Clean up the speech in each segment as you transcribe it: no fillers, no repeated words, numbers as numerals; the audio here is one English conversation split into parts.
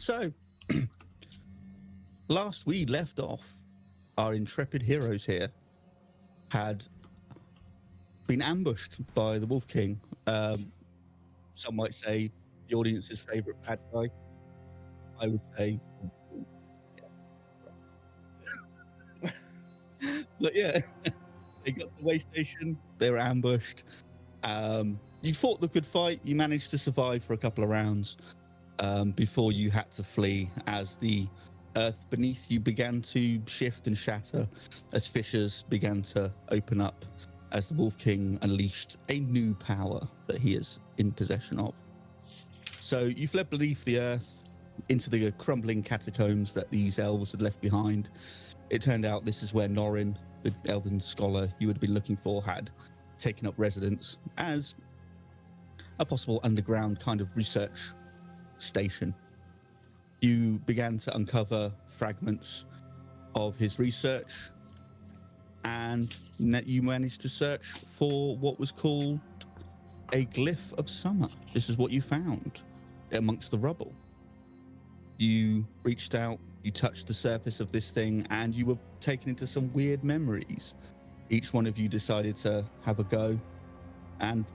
So, last we left off, our intrepid heroes here had been ambushed by the Wolf King. Some might say the audience's favorite bad guy. I would say, yes. But yeah, they got to the way station. They were ambushed. You fought the good fight. You managed to survive for a couple of rounds before you had to flee as the earth beneath you began to shift and shatter, as fissures began to open up, as the Wolf King unleashed a new power that he is in possession of. So you fled beneath the earth into the crumbling catacombs that these elves had left behind. It turned out this is where Norin, the elven scholar you would have been looking for, had taken up residence as a possible underground kind of research station. You began to uncover fragments of his research, and you managed to search for what was called a glyph of summer. This is what you found amongst the rubble. You reached out, you touched the surface of this thing, and you were taken into some weird memories. Each one of you decided to have a go, and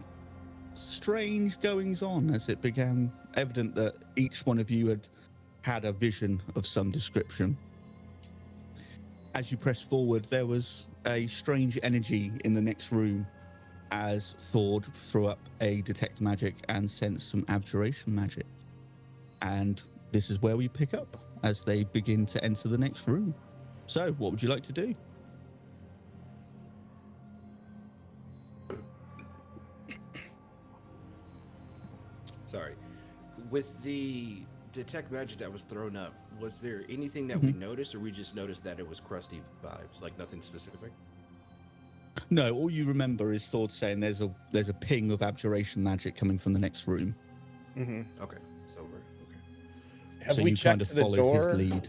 strange goings on as it became evident that each one of you had a vision of some description. As you pressed forward, there was a strange energy in the next room as Thord threw up a detect magic and sensed some abjuration magic. And this is where we pick up as they begin to enter the next room. So, what would you like to do? Sorry. With the detect magic that was thrown up, was there anything that we noticed, or we just noticed that it was crusty vibes, like nothing specific? No, all you remember is Thord saying there's a ping of abjuration magic coming from the next room. Okay, so we're okay. Have so we you checked kind of the followed door? his lead.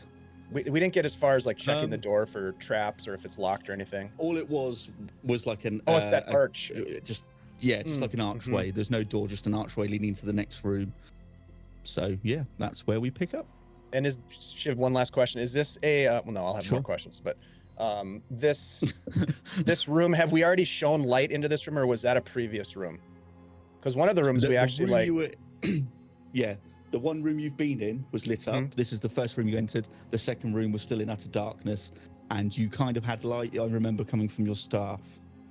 We didn't get as far as like checking the door for traps or if it's locked or anything. All it was like an it's that arch. Just like an archway. There's no door, just an archway leading to the next room. So yeah, that's where we pick up. And is Shiv, one last question? Is this a well, no, I'll have more questions, but this room, have we already shown light into this room, or was that a previous room? Because one of the rooms we actually yeah, the one room you've been in was lit up. This is the first room you entered. The second room was still in utter darkness, and you kind of had light. I remember coming from your staff.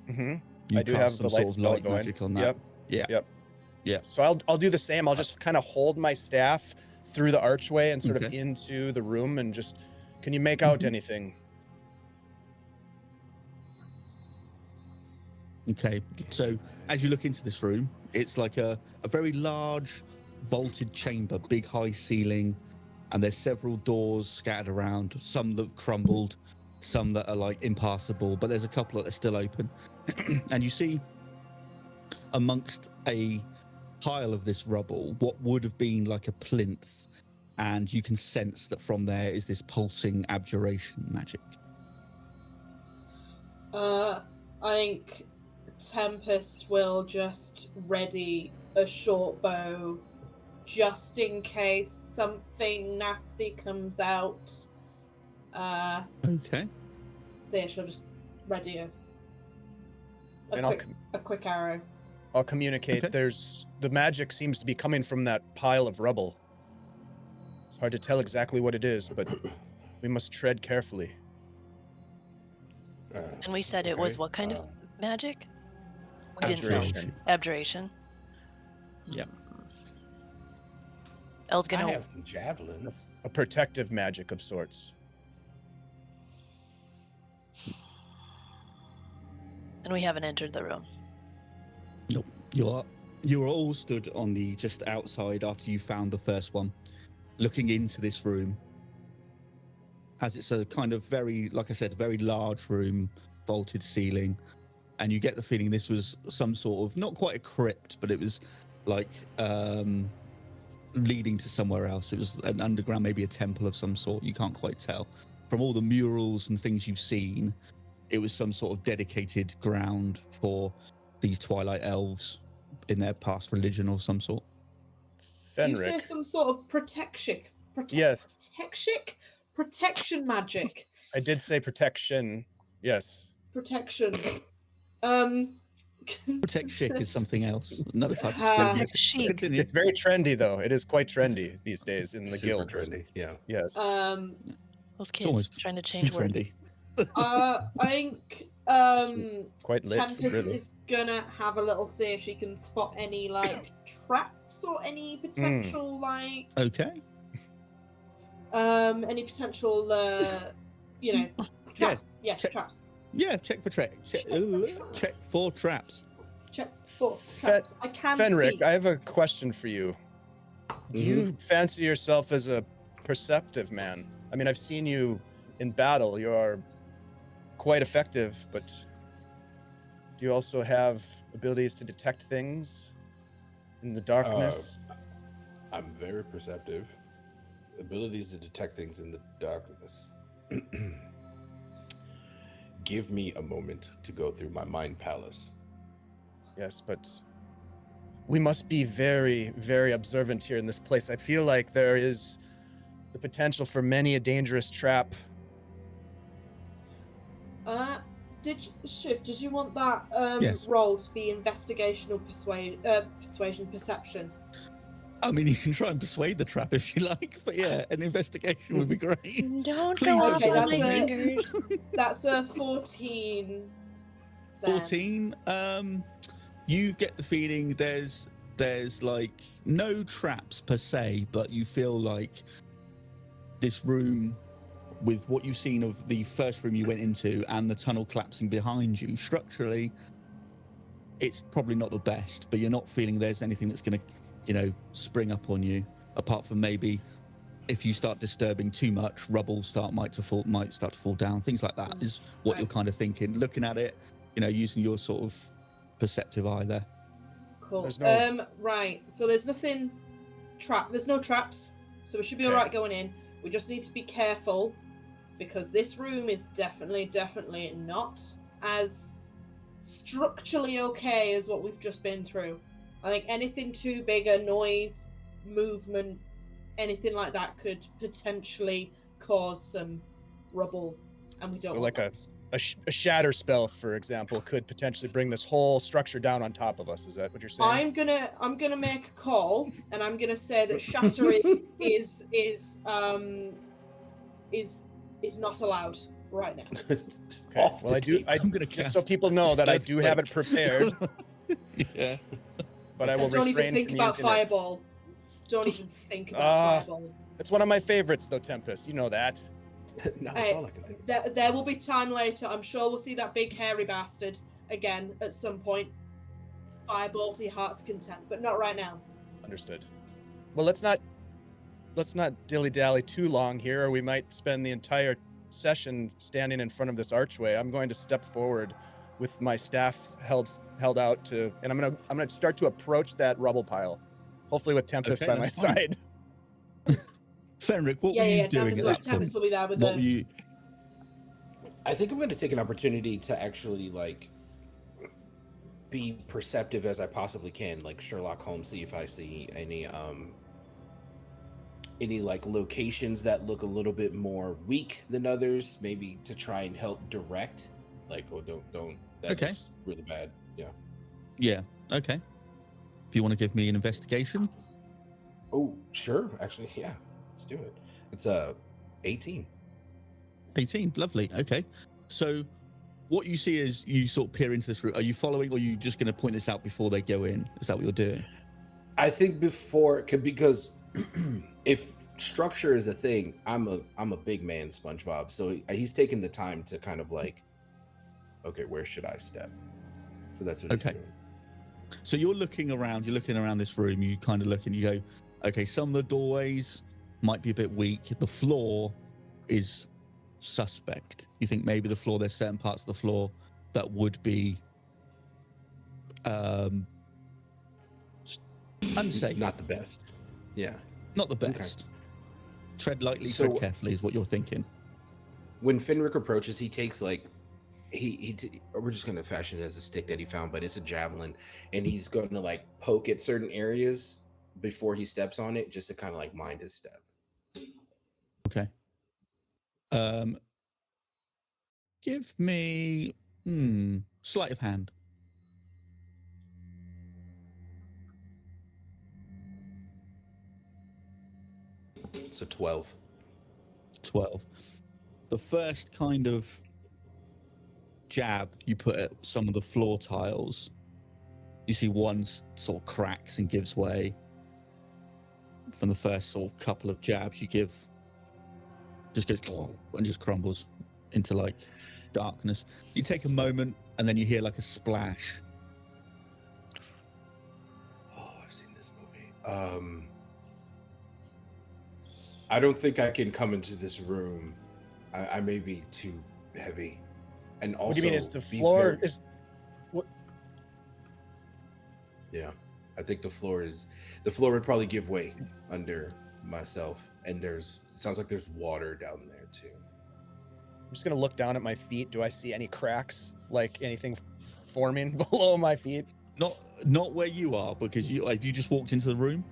I You do have the some light sort of spell light going. magic on that. Yeah. So I'll do the same. I'll just kind of hold my staff through the archway and sort of into the room, and just, can you make out anything? Okay, so as you look into this room, it's like a very large vaulted chamber, big high ceiling, and there's several doors scattered around, some that have crumbled, some that are like impassable, but there's a couple that are still open. And you see amongst a pile of this rubble what would have been like a plinth, and you can sense that from there is this pulsing abjuration magic. I think Tempest will just ready a short bow just in case something nasty comes out. Okay. So yeah, she'll just ready a quick arrow. I'll communicate. Okay. The magic seems to be coming from that pile of rubble. It's hard to tell exactly what it is, but we must tread carefully. And we said it was what kind of magic? We Abjuration. didn't know. Abjuration. Yeah. Elle's gonna I have some javelins. A protective magic of sorts. And we haven't entered the room. Nope. You are all stood on the just outside after you found the first one, looking into this room. As it's a kind of very, like I said, very large room, vaulted ceiling, and you get the feeling this was some sort of, not quite a crypt, but it was like leading to somewhere else. It was an underground, maybe a temple of some sort. You can't quite tell. From all the murals and things you've seen, it was some sort of dedicated ground for these Twilight elves in their past religion or some sort. You say some sort of Yes. Protection magic. I did say protection. Yes. Protection. Protect chick is something else. Another type of skill. Ah. Protect chic. Continue. It's very trendy, though. It is quite trendy these days in the Super guilds. trendy. Yeah. Yes. Those kids almost trying to Too change words. trendy. I think Quite lit, Tempest really. is gonna have a little see if she can spot any like traps or any potential like Okay. any potential you know traps. Yeah, check. traps. Yeah, check for traps. Check for traps. Check for traps. I can Fenric, speak. I have a question for you. Do you fancy yourself as a perceptive man? I mean, I've seen you in battle. You are quite effective, but do you also have abilities to detect things in the darkness? I'm very perceptive. Abilities to detect things in the darkness. Give me a moment to go through my mind palace. Yes, but we must be very, very observant here in this place. I feel like there is the potential for many a dangerous trap. Shiv, did you want that Yes. role to be investigation or persuasion perception? I mean, you can try and persuade the trap if you like, but yeah, an investigation would be great. Don't Please go don't off Okay, on roll my for me. fingers. That's a 14. then. 14. You get the feeling there's like no traps per se, but you feel like this room, with what you've seen of the first room you went into and the tunnel collapsing behind you, structurally it's probably not the best, but you're not feeling there's anything that's going to spring up on you, apart from maybe if you start disturbing too much, rubble might start to fall down. Things like that is what you're kind of thinking, looking at it, using your sort of perceptive eye there. Cool. There's no- Right. So there's nothing there's no traps, so we should be Okay. all right going in. We just need to be careful because this room is definitely not as structurally okay as what we've just been through. I think anything too big, a noise, movement, anything like that could potentially cause some rubble, and we don't So want like that. a shatter spell, for example, could potentially bring this whole structure down on top of us. Is that what you're saying? I'm gonna make a call, and I'm gonna say that shattering is not allowed right now. Okay. Off Well, the I'm gonna just so cast people know that I do have it prepared, Yeah. but I will Don't even refrain think from about using fireball. Don't even think about Ah. fireball. it. It's one of my favorites, though, Tempest. You know that. No, Hey, that's all I can think of. There will be time later. I'm sure we'll see that big hairy bastard again at some point. Fireball to your heart's content, but not right now. Understood. Well, let's not dilly-dally too long here, or we might spend the entire session standing in front of this archway. I'm going to step forward with my staff held out to, and I'm gonna start to approach that rubble pile, hopefully with Tempest Okay, by my that's fine. side. Fenric, what were you doing Tempest at will, that Tempest point? will be there with What the. were you? I think I'm going to take an opportunity to actually be perceptive as I possibly can, like Sherlock Holmes, see if I see any locations that look a little bit more weak than others, maybe to try and help direct. Like, oh, don't. That Okay. looks really bad. Yeah. Yeah. Okay. If you want to give me an investigation. Oh, sure. Actually, yeah. Let's do it. It's 18. 18. Lovely. Okay. So what you see is you sort of peer into this room. Are you following, or are you just going to point this out before they go in? Is that what you're doing? I think because if structure is a thing, I'm a big man, SpongeBob. So he's taking the time to kind of like, okay, where should I step? So that's what Okay. he's doing. So you're looking around this room, you kind of look and you go, okay, some of the doorways might be a bit weak. The floor is suspect. You think maybe there's certain parts of the floor that would be unsafe. Not the best. Yeah. Not the Okay. best. Tread lightly, So- tread carefully is what you're thinking. When Fenric approaches, he takes like we're just gonna fashion it as a stick that he found, but it's a javelin, and he's going to like poke at certain areas before he steps on it, just to kind of like mind his step. Okay. Give me sleight of hand. It's a 12. 12. The first kind of jab you put at some of the floor tiles, you see one sort of cracks and gives way. From the first sort of couple of jabs you give, just goes and just crumbles into like darkness. You take a moment and then you hear like a splash. Oh, I've seen this movie. I don't think I can come into this room. I may be too heavy. And also, What do you mean? Is the be floor very- is what? Yeah, I think the floor would probably give way under myself, and sounds like there's water down there too. I'm just gonna look down at my feet. Do I see any cracks, like anything forming below my feet? Not where you are, because have you just walked into the room?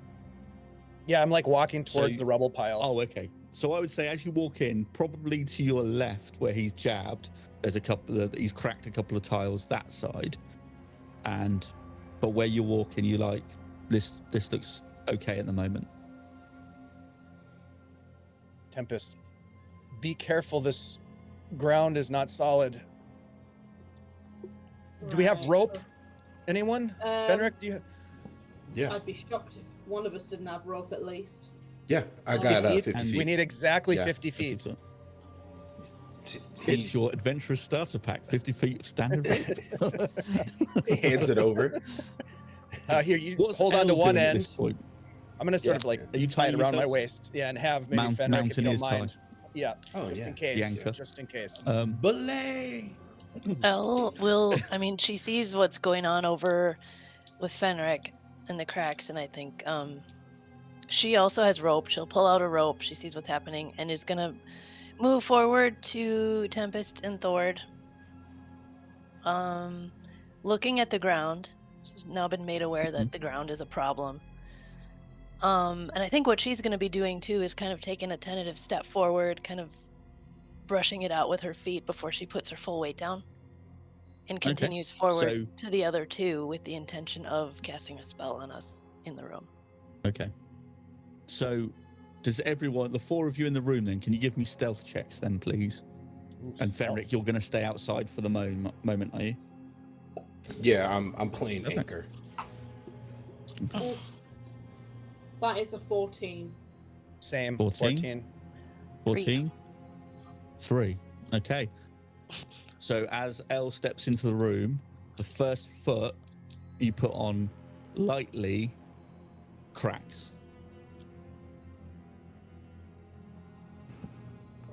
Yeah, I'm like walking towards So- the rubble pile. Oh, okay. So I would say as you walk in, probably to your left where he's jabbed, there's he's cracked a couple of tiles that side. But where you're walking, you're like, this looks okay at the moment. Tempest, be careful. This ground is not solid. Do we have Right. rope? Anyone? Fenric, do you? Yeah, I'd be shocked if one of us didn't have rope at least. yeah, I 50 got feet? 50 feet. We need exactly Yeah. 50 feet. It's your adventurous starter pack, 50 feet of standard rope. He hands it over. Here, you What's hold on to Elle one doing at end. this point? I'm gonna sort Yeah. of like Are you tie it tying around my yourself? waist. Yeah, and have maybe Fenric, if you Mountaineer's don't mind. tie. Yeah, Oh, just yeah. in case. The anchor. Just in case. Belay. Elle will, I mean, she sees what's going on over with Fenric and the cracks, and I think she also has rope. She'll pull out a rope. She sees what's happening and is going to move forward to Tempest and Thord. Looking at the ground. She's now been made aware that the ground is a problem. And I think what she's going to be doing too is kind of taking a tentative step forward, kind of brushing it out with her feet before she puts her full weight down and Okay, continues forward so- to the other two with the intention of casting a spell on us in the room. Okay. So, does everyone, the four of you in the room then, can you give me stealth checks then, please? And Fenric, you're going to stay outside for the moment, are you? Yeah, I'm playing Okay. anchor. That is a 14. Same. 14? 14? 3. Okay. So as Elle steps into the room, the first foot you put on lightly cracks.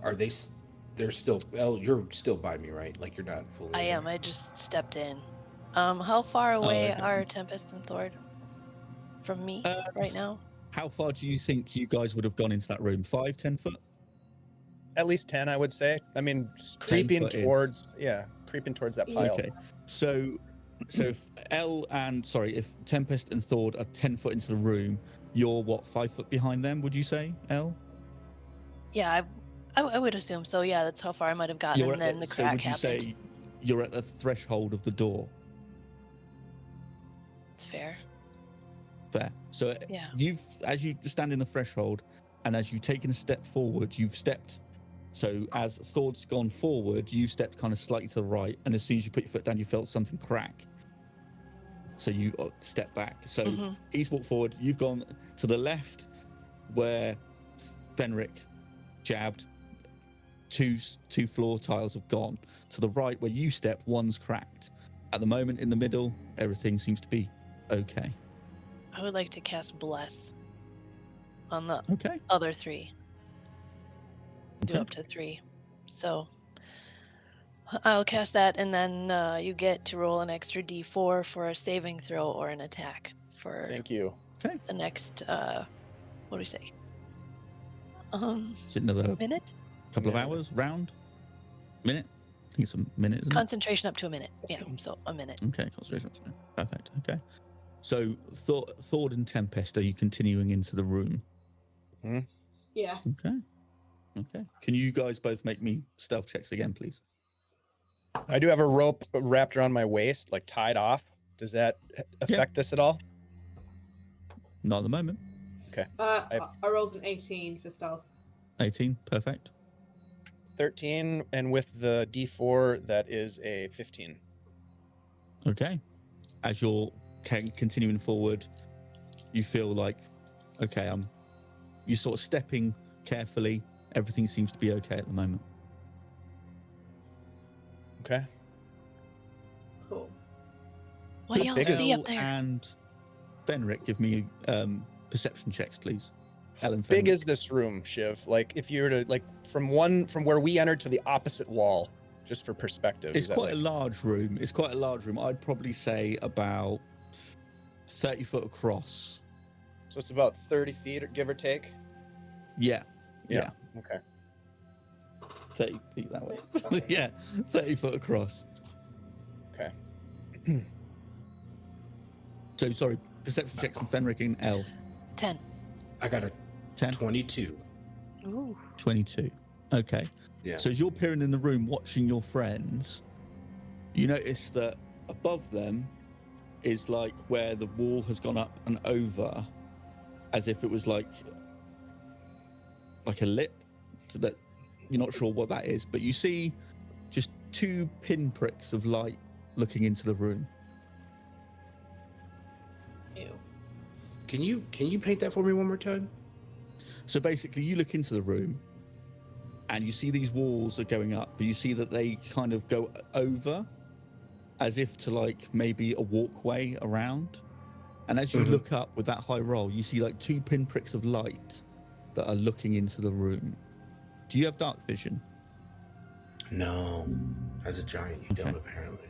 Are they? They're still. Elle, you're still by me, right? Like you're not fully. I there? am. I just stepped in. How far away okay. are Tempest and Thord from me right now? How far do you think you guys would have gone into that room? 5, 10 foot? At least 10, I would say. I mean, 10 creeping foot in. towards, creeping towards that pile. Okay. So if if Tempest and Thord are 10 foot into the room, you're what, 5 foot behind them, would you say, Elle? Yeah, I would assume so. Yeah, that's how far I might have gotten, You're and then the so crack would you happened. say you're at the threshold of the door? It's fair. Fair. So Yeah. as you stand in the threshold, and as you've taken a step forward, you've stepped. So as Thord's gone forward, you stepped kind of slightly to the right, and as soon as you put your foot down, you felt something crack. So you step back. So Mhm. he's walked forward. You've gone to the left, where Fenric jabbed. Two floor tiles have gone. To the right, where you stepped, one's cracked. At the moment, in the middle, everything seems to be okay. I would like to cast Bless on the Okay. other 3. Do Okay. up to 3. So I'll cast that, and then you get to roll an extra D4 for a saving throw or an attack for Thank you. the next. What do we say? Is it another Minute? couple of Minute. hours? Round? Minute? I think it's a minute, isn't it? Concentration up to a minute. Yeah, so a minute. Okay, concentration. up to a minute. Perfect. Okay. So Thord and Tempest, are you continuing into the room? Yeah. Okay. Okay. Can you guys both make me stealth checks again, please? I do have a rope wrapped around my waist, like tied off. Does that affect this at all? Not at the moment. Okay. I rolled an 18 for stealth. 18, perfect. 13, and with the D4, that is a 15. Okay. As you're continuing forward, you feel like, okay, you're sort of stepping carefully. Everything seems to be okay at the moment. Okay. Cool. What do y'all big is- see up there? And Fenric, give me perception checks, please. Ellen, Big Fenric. is this room, Shiv? Like, if you were to, like, from where we entered to the opposite wall, just for perspective. It's is that, quite a like- large room. It's quite a large room. I'd probably say about 30 foot across. So it's about 30 feet, give or take? Yeah. Okay. 30 feet that way. Okay. Yeah, 30 foot across. Okay. So, sorry, perception checks from Fenric and L. 10. I got a 10, 22. Ooh. 22. Okay. Yeah. So as you're peering in the room watching your friends, you notice that above them is like where the wall has gone up and over, as if it was like a lip, so that you're not sure what that is, but you see just 2 pinpricks of light looking into the room. Ew. Can you paint that for me one more time? So basically you look into the room and you see these walls are going up, but you see that they kind of go over as if to like maybe a walkway around. And as you look up with that high roll, you see like 2 pinpricks of light that are looking into the room. Do you have dark vision? No. As a giant, you don't apparently.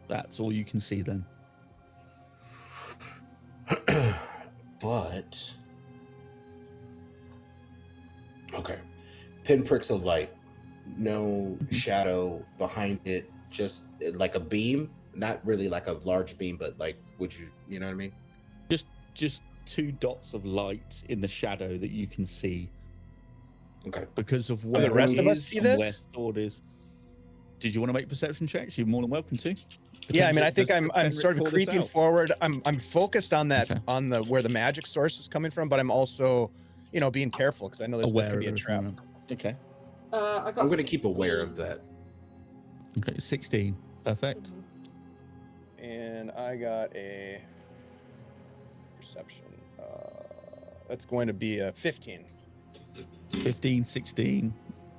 That's all you can see then. But okay, pinpricks of light, no shadow behind it, just like a beam, not really like a large beam, but like, would you know what I mean? Just 2 dots of light in the shadow that you can see Okay. because of where the rest it of us is see and this? where Thord is. Did you want to make perception checks? You're more than welcome to. Yeah, I mean, I think Does I'm Fenric sort of call this creeping out? forward. I'm focused on that, Okay. on the where the magic source is coming from, but I'm also, being careful because I know this Aware could be a of everything trap. around. Okay. I got I'm going to keep 16. aware of that. Okay, 16. Perfect. Mhm. And I got a perception. That's going to be a 15. 15, 16.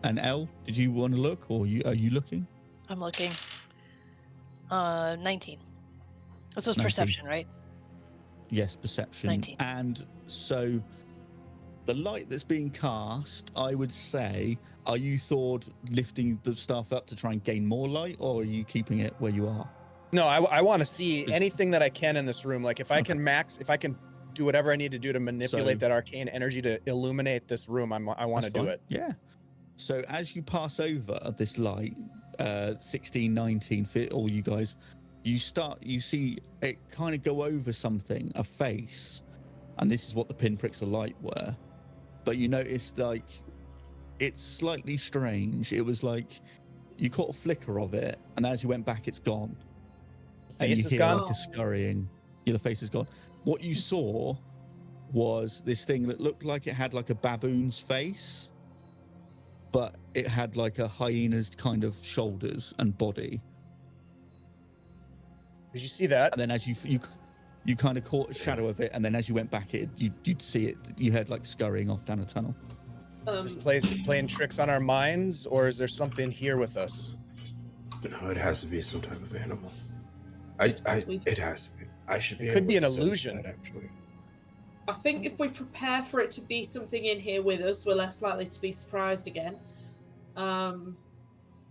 And L, did you want to look or are you looking? I'm looking. 19. This was 19. perception, right? Yes, perception. 19. And so the light that's being cast, I would say, are you Thord lifting the staff up to try and gain more light, or are you keeping it where you are? No, I want to see Is- anything that I can in this room. Like if I can do whatever I need to do to manipulate So- that arcane energy to illuminate this room, I want to That's do fine. it. Yeah. So as you pass over this light, 16, 19 fit, all you guys, you see it kind of go over something, a face, and this is what the pinpricks of light were. But you noticed like it's slightly strange. It was like you caught a flicker of it, and as you went back, it's gone. And Face you is hear gone. like a scurrying. Yeah, the face is gone. What you saw was this thing that looked like it had like a baboon's face, but it had like a hyena's kind of shoulders and body. Did you see that? And then as you kind of caught a shadow of it, and then as you went back, you'd see it. You heard like scurrying off down a tunnel. Is this playing tricks on our minds, or is there something here with us? No, it has to be some type of animal. It has to be. I should be. It could able be an to sense illusion. that, actually. I think if we prepare for it to be something in here with us, we're less likely to be surprised again. And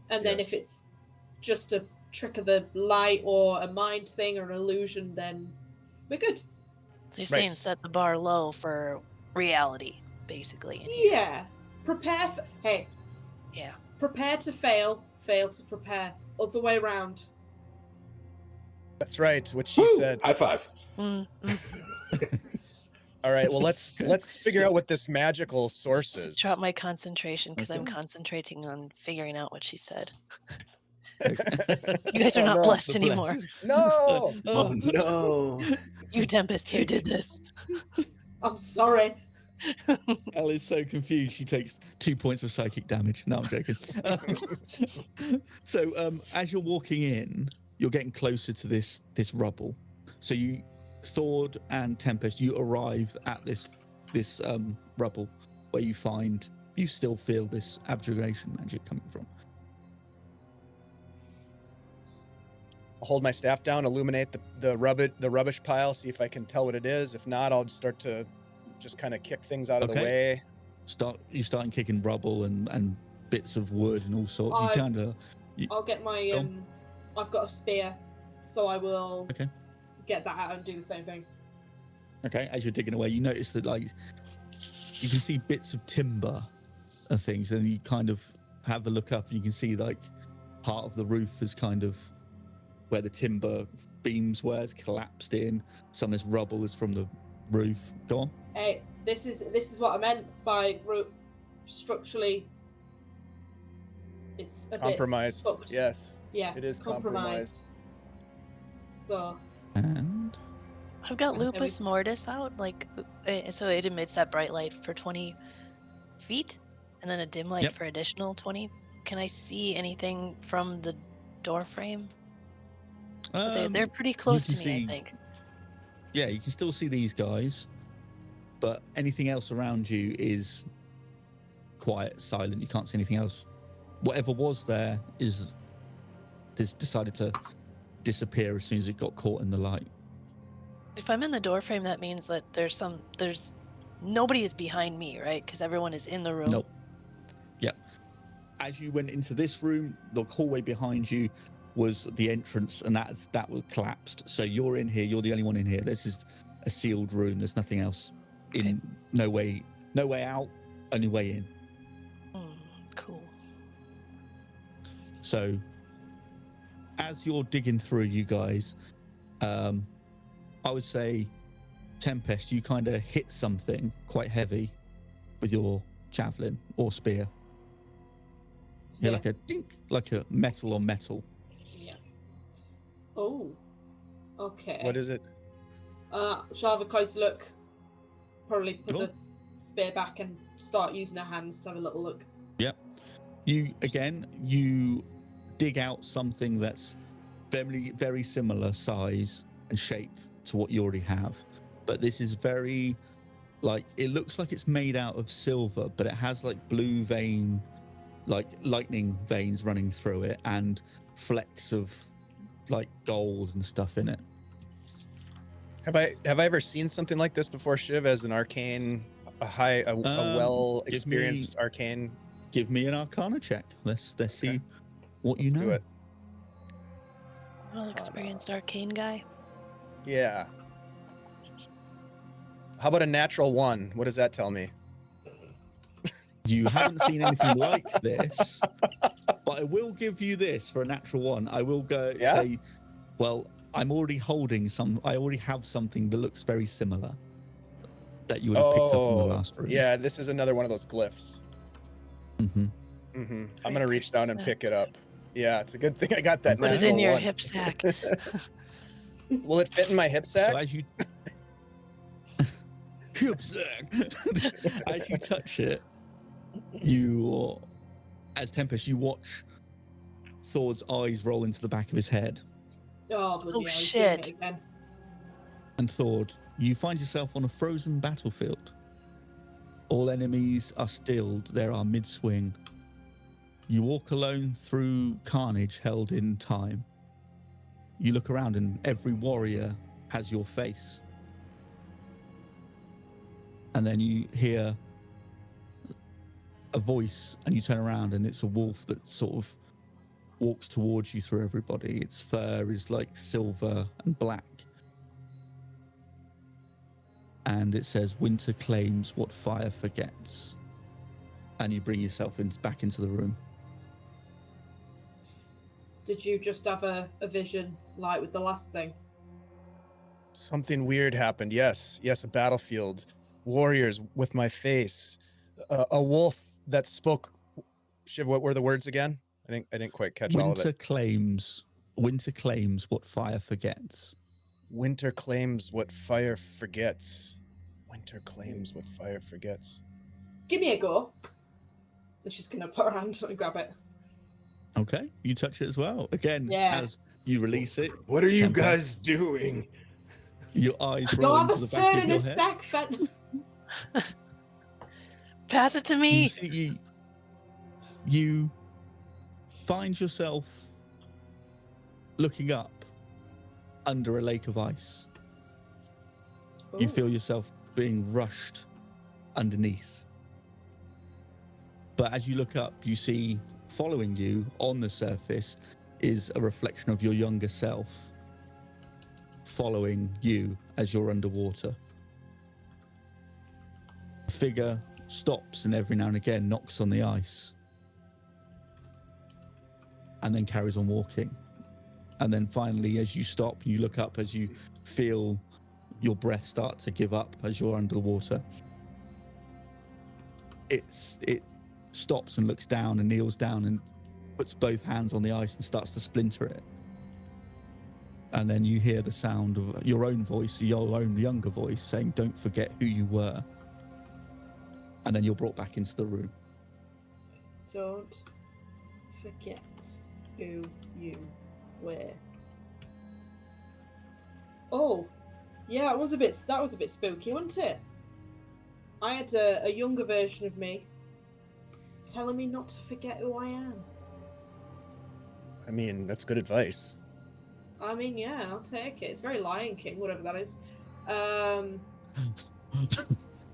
then if Yes. it's just a trick of the light or a mind thing or an illusion, then we're good. So you're Right. saying set the bar low for reality, basically. Yeah. Prepare for... Hey, Yeah. prepare to fail, fail to prepare. Other way around. That's right. What she Woo! said. High five. Mm, All right. Well, let's figure out what this magical source is. Drop my concentration because I'm Okay. concentrating on figuring out what she said. Okay. You guys are Oh, not no. blessed The anymore. bless. No. Oh no! You Tempest, you did this. I'm sorry. Elle is so confused. She takes 2 points of psychic damage. No, I'm joking. So, as you're walking in, you're getting closer to this rubble. So you, Thord and Tempest, you arrive at this rubble where you still feel this abjuration magic coming from. I'll hold my staff down, illuminate the rubbish pile, see if I can tell what it is. If not, I'll start to just kind of kick things out of the Okay. way. Starting kicking rubble and bits of wood and all sorts. You kind of. I'll get my I've got a spear, so I will Okay. get that out and do the same thing. Okay, as you're digging away, you notice that you can see bits of timber and things, and you kind of have a look up and you can see part of the roof is kind of where the timber beams were, it's collapsed in. Some of this rubble is from the roof. Go on. Hey, this is what I meant by structurally. It's a Compromised. bit fucked. Yes. Yes, It is compromised. So. And I've got That's Lupus Mortis out, so it emits that bright light for 20 feet, and then a dim light Yep. for additional 20. Can I see anything from the door frame? They're pretty close can to me, see- I think. yeah, you can still see these guys, but anything else around you is quiet, silent. You can't see anything else. Whatever was there is decided to disappear as soon as it got caught in the light. If I'm in the door frame, that means that nobody is behind me, right? Because everyone is in the room. Nope. Yep. As you went into this room, the hallway behind you was the entrance, and that was collapsed. So you're in here. You're the only one in here. This is a sealed room. There's nothing else in. No way out. Only way in. Cool. So as you're digging through, you guys, I would say, Tempest, you kind of hit something quite heavy with your javelin or spear. Yeah, like a dink, like a metal on metal. Yeah. Oh. Okay. What is it? Shall I have a close look? Probably put Sure. the spear back and start using her hands to have a little look. Yep. You dig out something that's very, very similar size and shape to what you already have, but this is very, it looks like it's made out of silver, but it has blue vein, lightning veins running through it, and flecks of gold and stuff in it. Have I ever seen something like this before, Shiv? As an arcane, a well experienced arcane. Give me an Arcana check. Let's see what you Let's know. do it. Well experienced arcane guy. Yeah. How about a natural 1? What does that tell me? You haven't seen anything like this, but I will give you this for a natural 1. I will say, well, I already have something that looks very similar that you would have picked up in the last room. Yeah, this is another one of those glyphs. Mm-hmm. Mm-hmm. I'm gonna reach down and pick it up. Yeah, it's a good thing I got that. Put it natural in your 1. hip sack. Will it fit in my hip sack? So as you hip sack, as you touch it, as Tempest, you watch Thord's eyes roll into the back of his head, Oh, bloody hell, he's doing shit. it again. and Thord, you find yourself on a frozen battlefield. All enemies are stilled. There are mid-swing. You walk alone through carnage held in time. You look around and every warrior has your face. And then you hear a voice and you turn around and it's a wolf that sort of walks towards you through everybody. Its fur is silver and black. And it says, "Winter claims what fire forgets." And you bring yourself back into the room. Did you just have a vision like with the last thing? Something weird happened. Yes, a battlefield, warriors with my face, a wolf that spoke. Shiv, what were the words again? I didn't quite catch all of it. Winter claims what fire forgets. Winter claims what fire forgets. Winter claims what fire forgets. Give me a go. And she's gonna put her hand and grab it. Okay, you touch it as well. Again, Yeah. as you release it, What are you Tempest, guys doing? your eyes You'll roll have into a the back turn of in your a head. sec, Fen. Pass it to You me. see, you find yourself looking up under a lake of ice. You Ooh. feel yourself being rushed underneath. But as you look up, you see following you on the surface is a reflection of your younger self following you as you're underwater. The figure stops and every now and again knocks on the ice and then carries on walking. And then finally, as you stop, you look up as you feel your breath start to give up as you're underwater. It stops and looks down and kneels down and puts both hands on the ice and starts to splinter it. And then you hear the sound of your own voice, your own younger voice saying, "Don't forget who you were." And then you're brought back into the room. Don't forget who you were. Oh, yeah, that was a bit spooky, wasn't it? I had a younger version of me telling me not to forget who I am. I mean, that's good advice. I mean, yeah, I'll take it. It's very Lion King, whatever that is.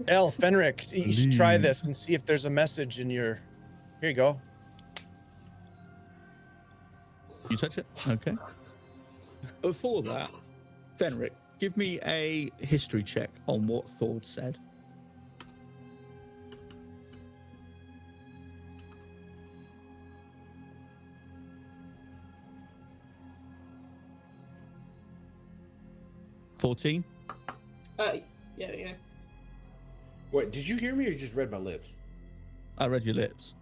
Hell, Fenric, you should try Please. this and see if there's a message in your. Here you go. You touch it? Okay. Before that, Fenric, give me a history check on what Thord said. $14? Yeah. Wait, did you hear me or you just read my lips? I read your lips.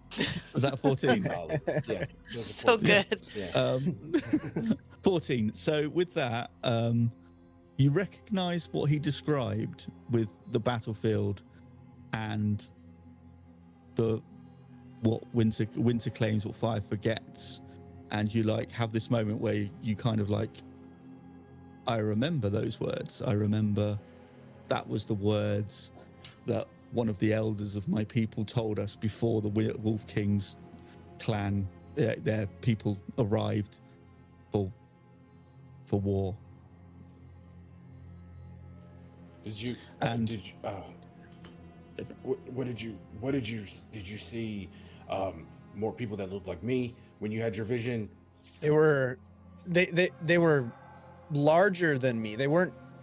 Was that 14? Solid. Yeah. those are So 14. good. Yeah. 14. So with that, you recognize what he described with the battlefield and what winter claims, what fire forgets, and you like have this moment where you kind of like, I remember those words. I remember that was the words that one of the elders of my people told us before the Wolf King's clan, their people arrived for war. Did you? And- did you? What did you see? More people that looked like me when you had your vision. They were larger than me.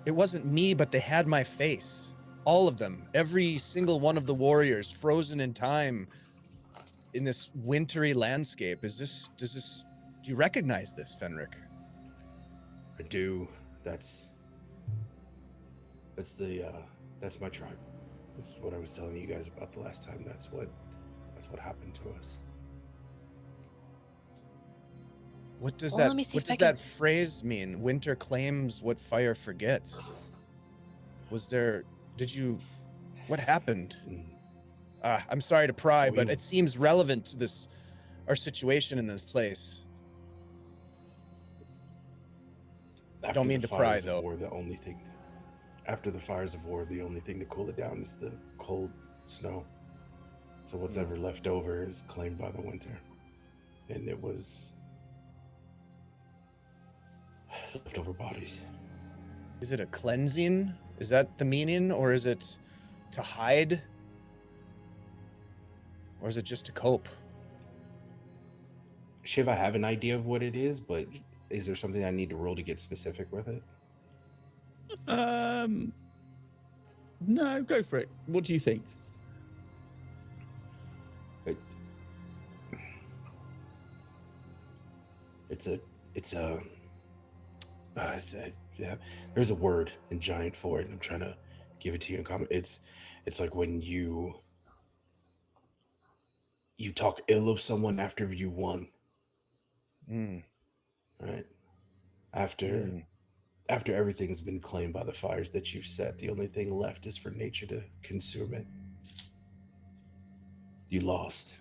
It wasn't me, but they had my face. All of them. Every single one of the warriors frozen in time in this wintry landscape. Do you recognize this, Fenric? I do. That's my tribe. That's what I was telling you guys about the last time. That's what happened to us. What does Well, let me see what if I does can- that phrase mean? Winter claims what fire forgets. What happened? Mm. I'm sorry to pry, Oh, but you- it seems relevant to our situation in this place. After Don't mean the to pry, fires of though. war, after the fires of war, the only thing to cool it down is the cold snow. So what's ever left over is claimed by the winter, and it was leftover bodies. Is it a cleansing? Is that the meaning? Or is it to hide? Or is it just to cope? Shiv, I have an idea of what it is, but is there something I need to roll to get specific with it? No, go for it. What do you think? It's a yeah, there's a word in giant for it, and I'm trying to give it to you in common. It's like when you talk ill of someone after you won, Mm, right? After mm. after everything's been claimed by the fires that you've set, the only thing left is for nature to consume it. You lost,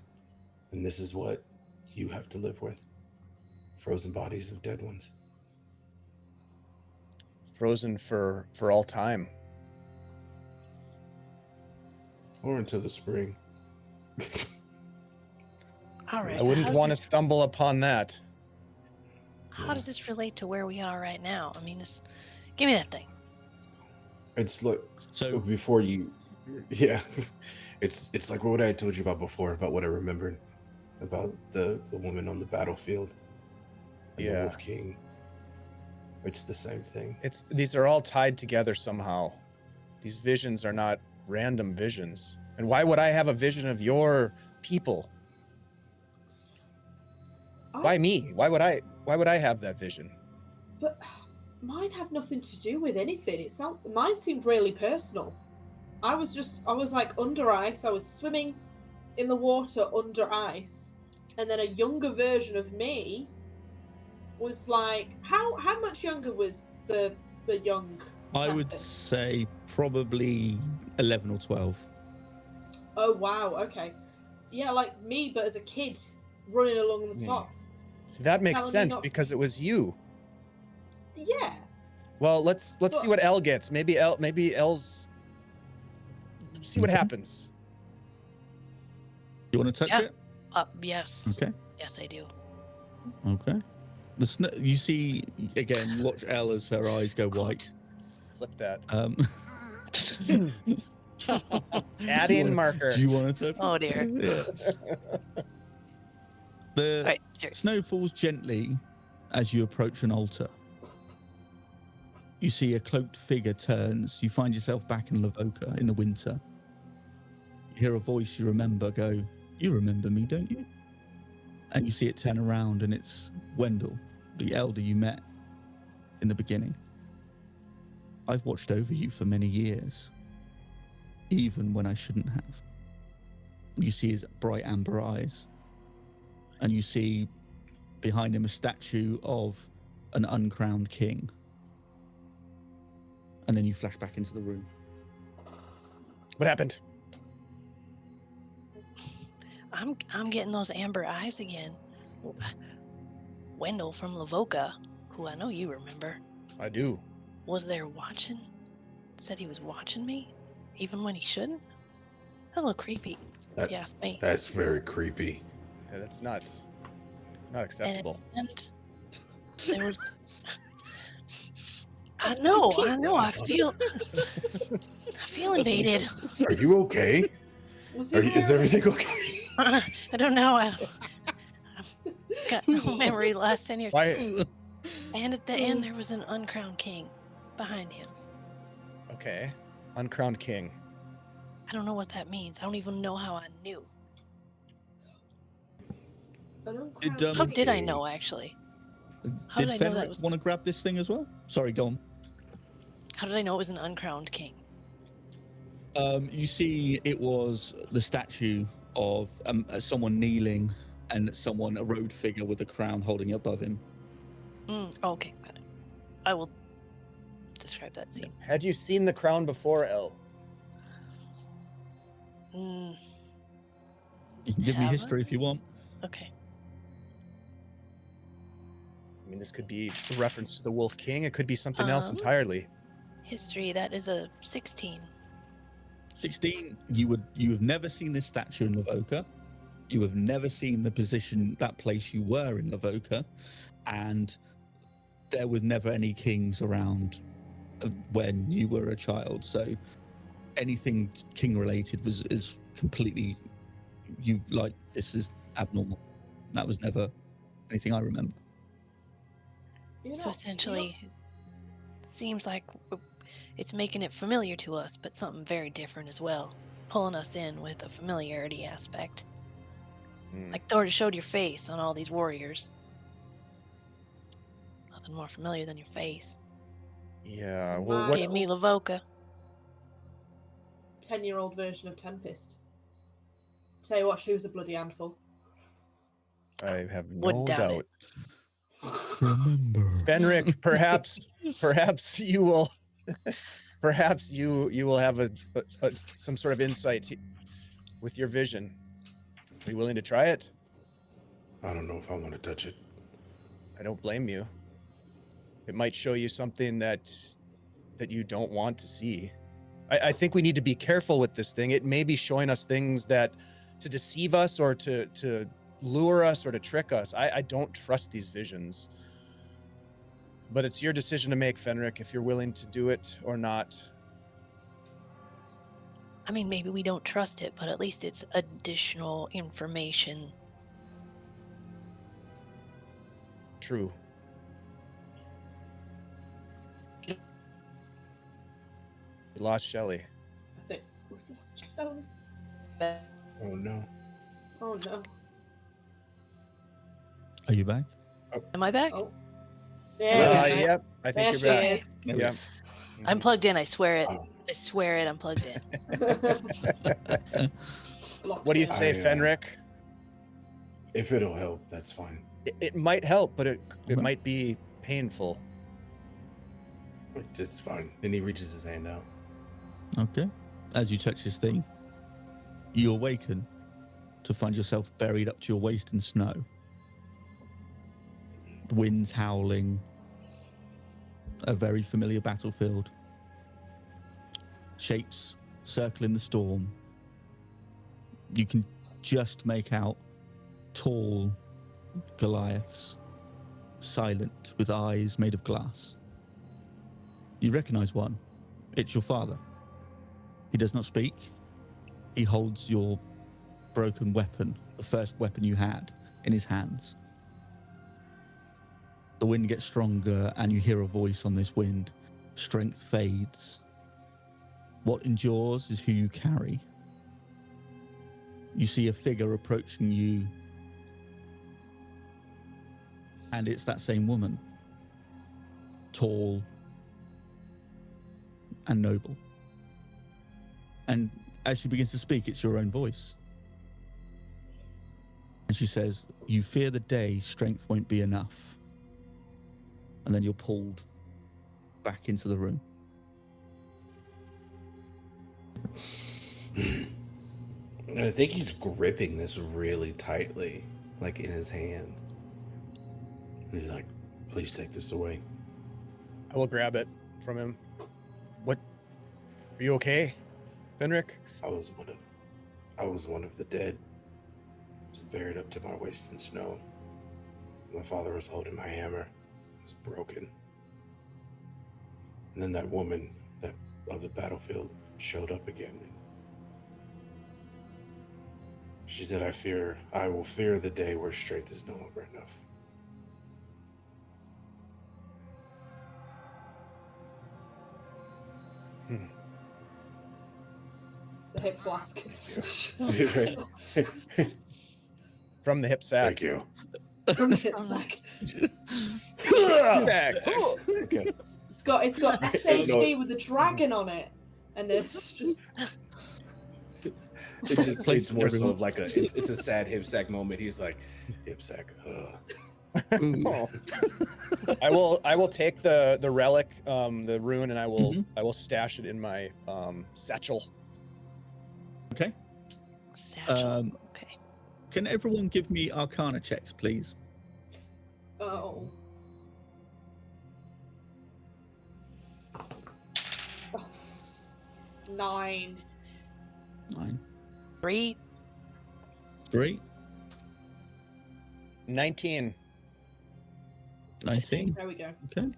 and this is what you have to live with: frozen bodies of dead ones. Frozen for all time. Or until the spring. All right. I wouldn't how does want to this- stumble upon that. How does this relate to where we are right now? I mean, this. Give me that thing. It's like So before you, yeah. It's like what I told you about before, about what I remembered about the woman on the battlefield and the Yeah. Wolf King. It's the same thing. These are all tied together somehow. These visions are not random visions. And why would I have a vision of your people? Why me? Why would I have that vision? But mine have nothing to do with anything. Mine seemed really personal. I was like under ice. I was swimming in the water under ice, and then a younger version of me was like, how much younger was the young? I would Tempest? say probably 11 or 12. Oh wow, okay, yeah, like me, but as a kid running along the top. See, that makes Telling me sense not- because it was you. Yeah. Well, let's see what Elle gets. Maybe Elle's. See what happens. You want to touch Yeah. it? Yes. Okay. Yes, I do. Okay. The snow. You see again. You watch Elle as her eyes go white. Flip that. Add Do you in wanna- marker. Do you want to touch? Oh dear. Yeah. The All right. Serious. snow falls gently as you approach an altar. You see a cloaked figure turns. You find yourself back in Lavoka in the winter. You hear a voice you remember go, "You remember me, don't you?" And you see it turn around, and it's Wendell, the elder you met in the beginning. "I've watched over you for many years, even when I shouldn't have." You see his bright amber eyes, and you see behind him a statue of an uncrowned king. And then you flash back into the room. What happened? I'm getting those amber eyes again. Wendell from Lavoka, who I know you remember, I do. was there watching. Said he was watching me, even when he shouldn't. A little creepy, if you ask me. That's very creepy. Yeah, that's not acceptable. And there was. I know. I feel invaded. Are you okay? Was Is everything okay? I don't know. I've got no memory the last 10 years. Why? And at the end, there was an uncrowned king behind him. Okay. Uncrowned king. I don't know what that means. I don't even know how I knew. How did I know, actually? How Did did I know that Fenric was? want to grab this thing as well? Sorry, go on. How did I know it was an uncrowned king? You see, it was the statue of someone kneeling and a robed figure with a crown holding it above him. Okay, got it. I will describe that scene. Had you seen the crown before, Elle? Mm, You can give me Have I? history if you want. okay. I mean, this could be a reference to the Wolf King. It could be something else Um, entirely. History, that is a 16. 16, you have never seen this statue in Lavoka. You have never seen that place you were in Lavoka, and there was never any kings around when you were a child. So anything king related is completely this is abnormal. That was never anything I remember. So essentially, it seems like it's making it familiar to us, but something very different as well, pulling us in with a familiarity aspect. Like Thor showed your face on all these warriors. Nothing more familiar than your face. Yeah. Well, My what? Gave me Lavoca. 10-year-old version of Tempest. Tell you what, she was a bloody handful. I have Wouldn't no doubt doubt. it. Remember. Fenric, perhaps you will, perhaps you will have a some sort of insight with your vision. Are you willing to try it? I don't know if I want to touch it. I don't blame you. It might show you something that you don't want to see. I think we need to be careful with this thing. It may be showing us things that to deceive us or to lure us or to trick us. I don't trust these visions. But it's your decision to make, Fenric, if you're willing to do it or not. I mean, maybe we don't trust it, but at least it's additional information. True. You lost Shelly. I think we've lost Shelley. Oh no. Oh no. Are you back? Am I back? Oh. Yeah. Yep. I think There you're she back. is. Yeah. I'm plugged in. I swear it. Oh. I swear it. I'm plugged in. What do you say, Fenric? If it'll help, that's fine. It might help, but it Okay. might be painful. It's fine. Then he reaches his hand out. Okay. As you touch this thing, you awaken to find yourself buried up to your waist in snow. The wind's howling. A very familiar battlefield. Shapes circling the storm. You can just make out tall Goliaths, silent with eyes made of glass. You recognize one. It's your father. He does not speak. He holds your broken weapon, the first weapon you had, in his hands. The wind gets stronger and you hear a voice on this wind. Strength fades. What endures is who you carry. You see a figure approaching you, and it's that same woman. Tall and noble. And as she begins to speak, it's your own voice. And she says, "You fear the day strength won't be enough." And then you're pulled back into the room. I think he's gripping this really tightly, like in his hand. And he's like, "Please take this away." I will grab it from him. What? Are you okay, Fenric? I was one of the dead. Was buried up to my waist in snow. My father was holding my hammer. It was broken. And then that woman that of the battlefield showed up again. She said, I will fear the day where strength is no longer enough. It's a hip flask. From the hip sack. Thank you. From the hip sack. Sack. Okay. It's got SHD with the dragon on it, and it's just It just plays more so of like it's a sad hip sack moment. He's like, hip sack. Oh. I will take the relic, the rune, and I will stash it in my satchel. Okay. Satchel. Okay. Can everyone give me Arcana checks, please? oh. 9. 9. 3. 3. 19. 19. There we go. Okay.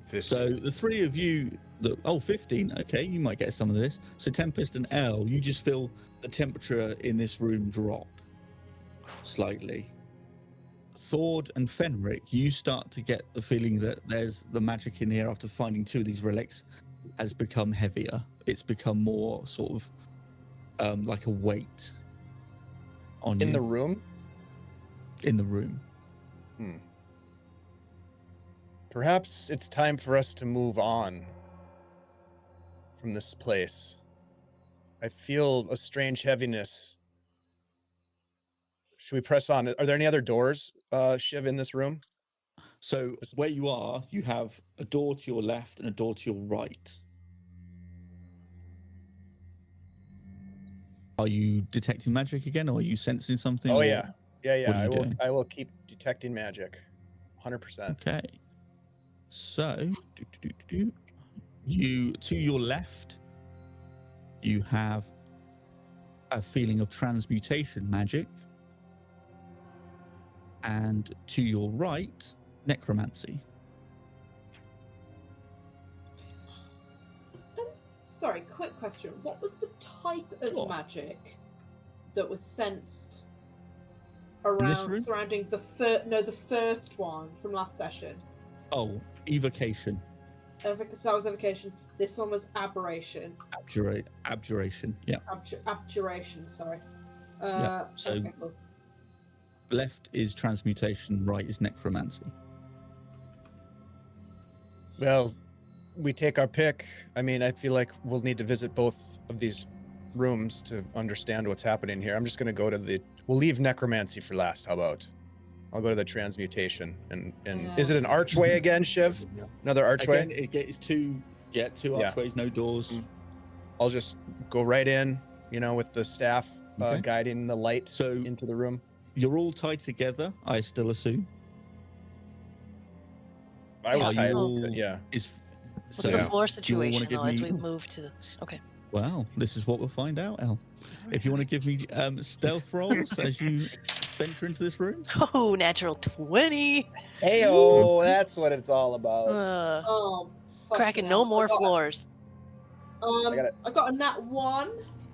15. So the three of you, 15. Okay, you might get some of this. So Tempest and Elle, you just feel the temperature in this room drop slightly. Thord and Fenric, you start to get the feeling that there's the magic in here after finding 2 of these relics has become heavier. It's become more sort of like a weight on you. In the room? In the room. Perhaps it's time for us to move on from this place. I feel a strange heaviness. Should we press on? Are there any other doors, Shiv, in this room? So where you are, you have a door to your left and a door to your right. Are you detecting magic again, or are you sensing something? Oh or yeah, yeah. what are you doing? I will keep detecting magic, 100%. Okay. So, you to your left, you have a feeling of transmutation magic, and to your right, necromancy. Sorry, quick question. What was the type of Sure. magic that was sensed this room? surrounding the first one from last session? Oh, evocation. So that was evocation. This one was aberration. Abjuration. Yeah. Abjuration. Sorry. Yeah, so- okay, cool. Left is transmutation, right is necromancy. Well, we take our pick. I mean, I feel like we'll need to visit both of these rooms to understand what's happening here. I'm just going to go to we'll leave necromancy for last. How about? I'll go to the transmutation. And is it an archway again, Shiv? Another archway? Again, it's two archways, no doors. I'll just go right in, with the staff Okay. guiding the light So into the room. you're all tied together, I still assume. I was Are tied. you all- Yeah. What's So the Yeah. floor wanna situation give though, as me- we move to the... Okay. Well, this is what we'll find out, El. If you want to give me stealth rolls as you venture into this room. Oh, natural 20. Heyo, that's what it's all about. Oh, fucking Cracking hell. no more floors. got it. I got a nat 1,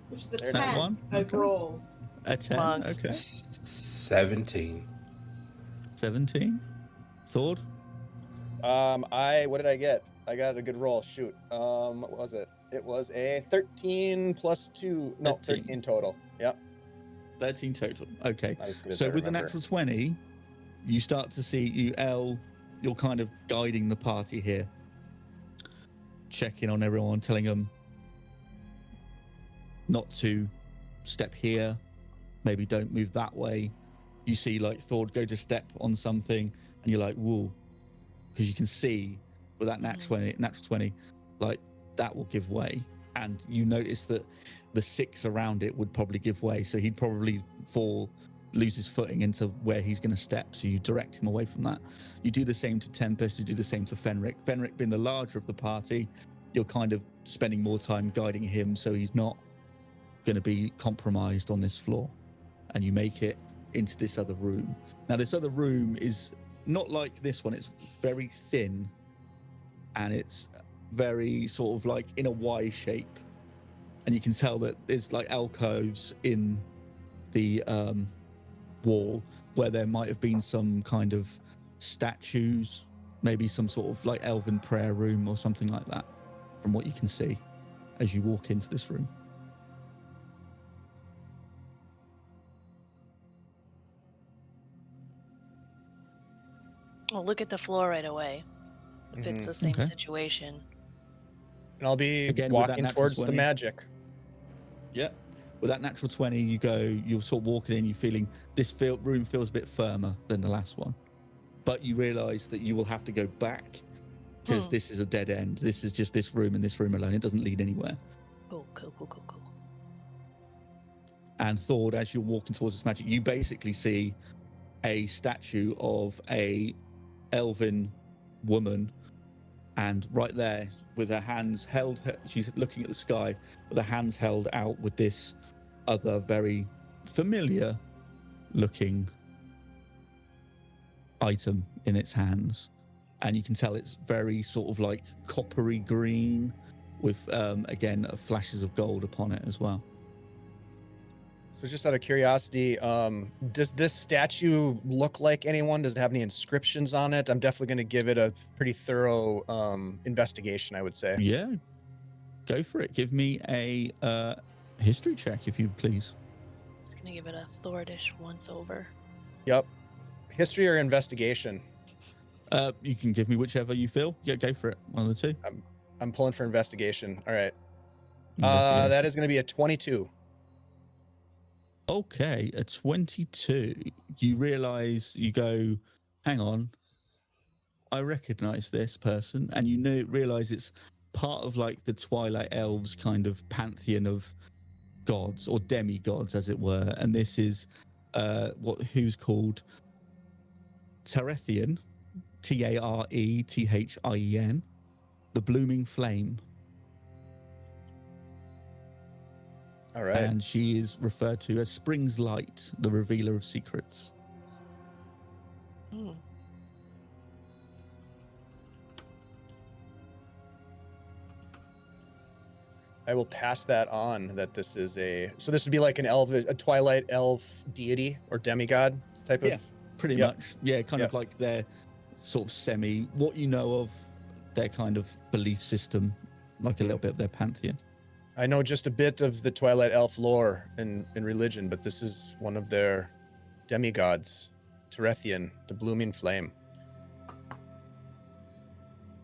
which is a There's 10 nat 1, okay. overall. A 10, Monks. okay. 17. 17. Thord? What did I get? I got a good roll. Shoot. What was it? It was a 13 plus 2. No, 13. 13 total. Yep. 13 total. Okay. Not as good as So I with the remember. natural 20, you start to see you're kind of guiding the party here. Checking on everyone, telling them not to step here, maybe don't move that way. You see like Thord go to step on something and you're like, whoa, because you can see with that natural 20, like that will give way. And you notice that the 6 around it would probably give way. So he'd probably lose his footing into where he's going to step. So you direct him away from that. You do the same to Tempest, you do the same to Fenric. Fenric being the larger of the party, you're kind of spending more time guiding him so he's not going to be compromised on this floor. And you make it into this other room. Now, this other room is not like this one. It's very thin and it's very sort of like in a Y shape. And you can tell that there's like alcoves in the wall where there might have been some kind of statues, maybe some sort of like elven prayer room or something like that, from what you can see as you walk into this room. Well, look at the floor right away. If it's the same Okay. situation. And I'll be Again, with that walking natural towards 20. the magic. Yeah. With that natural 20, you're sort of walking in, you're feeling this room feels a bit firmer than the last one. But you realize that you will have to go back because this is a dead end. This is just this room and this room alone. It doesn't lead anywhere. Oh, cool. And Thord, as you're walking towards this magic, you basically see a statue of a elven woman. And right there, with her hands held, she's looking at the sky with her hands held out with this other very familiar looking item in its hands. And you can tell it's very sort of like coppery green with, again, flashes of gold upon it as well. So just out of curiosity, does this statue look like anyone? Does it have any inscriptions on it? I'm definitely going to give it a pretty thorough investigation, I would say. Yeah, go for it. Give me a history check, if you please. Just gonna give it a Thordish once over. Yep. History or investigation? You can give me whichever you feel. Yeah, go for it. One of the two. I'm pulling for investigation. All right. Investigation. That is going to be a 22. Okay, a 22. You realize, you go, hang on, I recognize this person, and you realize it's part of like the Twilight Elves kind of pantheon of gods or demigods, as it were. And this is who's called Tarethian, Taretthien, the blooming flame. All right. And she is referred to as Spring's Light, the revealer of secrets. Hmm. I will pass that on. That this is so this would be like a Twilight elf deity or demigod type of. Yeah, pretty Yep. much. Yeah, kind of like their sort of what you know of their kind of belief system, like a little bit of their pantheon. I know just a bit of the Twilight elf lore and religion, but this is one of their demigods, Tarethian, the blooming flame,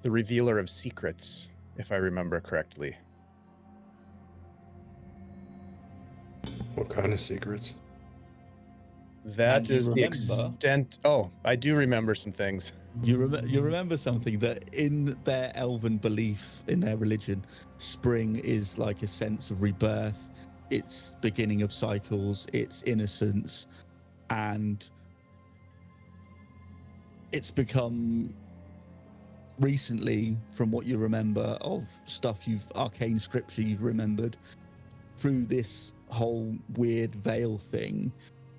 the revealer of secrets, if I remember correctly. What kind of secrets? That And you is the remember- extent. Oh, I do remember some things. You remember something, that in their elven belief, in their religion, spring is like a sense of rebirth. It's beginning of cycles. It's innocence, and it's become recently, from what you remember of stuff arcane scripture you've remembered through this whole weird veil thing,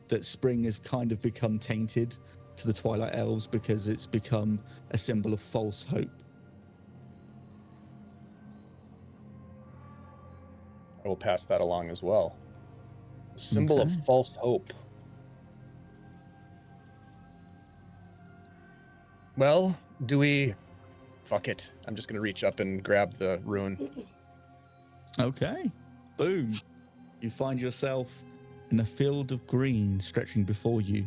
that spring has kind of become tainted to the Twilight Elves because it's become a symbol of false hope. I will pass that along as well. A symbol of Okay. false hope. Well, do we... Fuck it. I'm just going to reach up and grab the rune. Okay. Boom. You find yourself in a field of green stretching before you.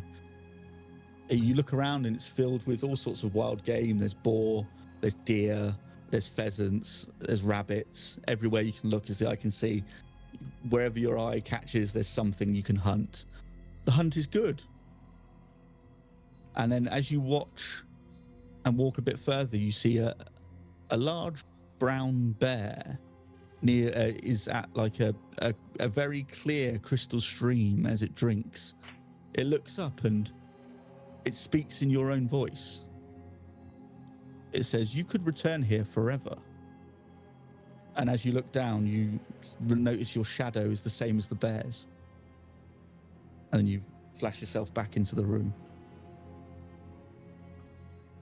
You look around and it's filled with all sorts of wild game. There's boar, there's deer, there's pheasants, there's rabbits. Everywhere you can look, as the eye can see, wherever your eye catches, there's something you can hunt. The hunt is good. And then as you watch and walk a bit further, you see a large brown bear is at like a very clear crystal stream as it drinks. It looks up and it speaks in your own voice. It says, "You could return here forever." And as you look down, you notice your shadow is the same as the bear's. And then you flash yourself back into the room.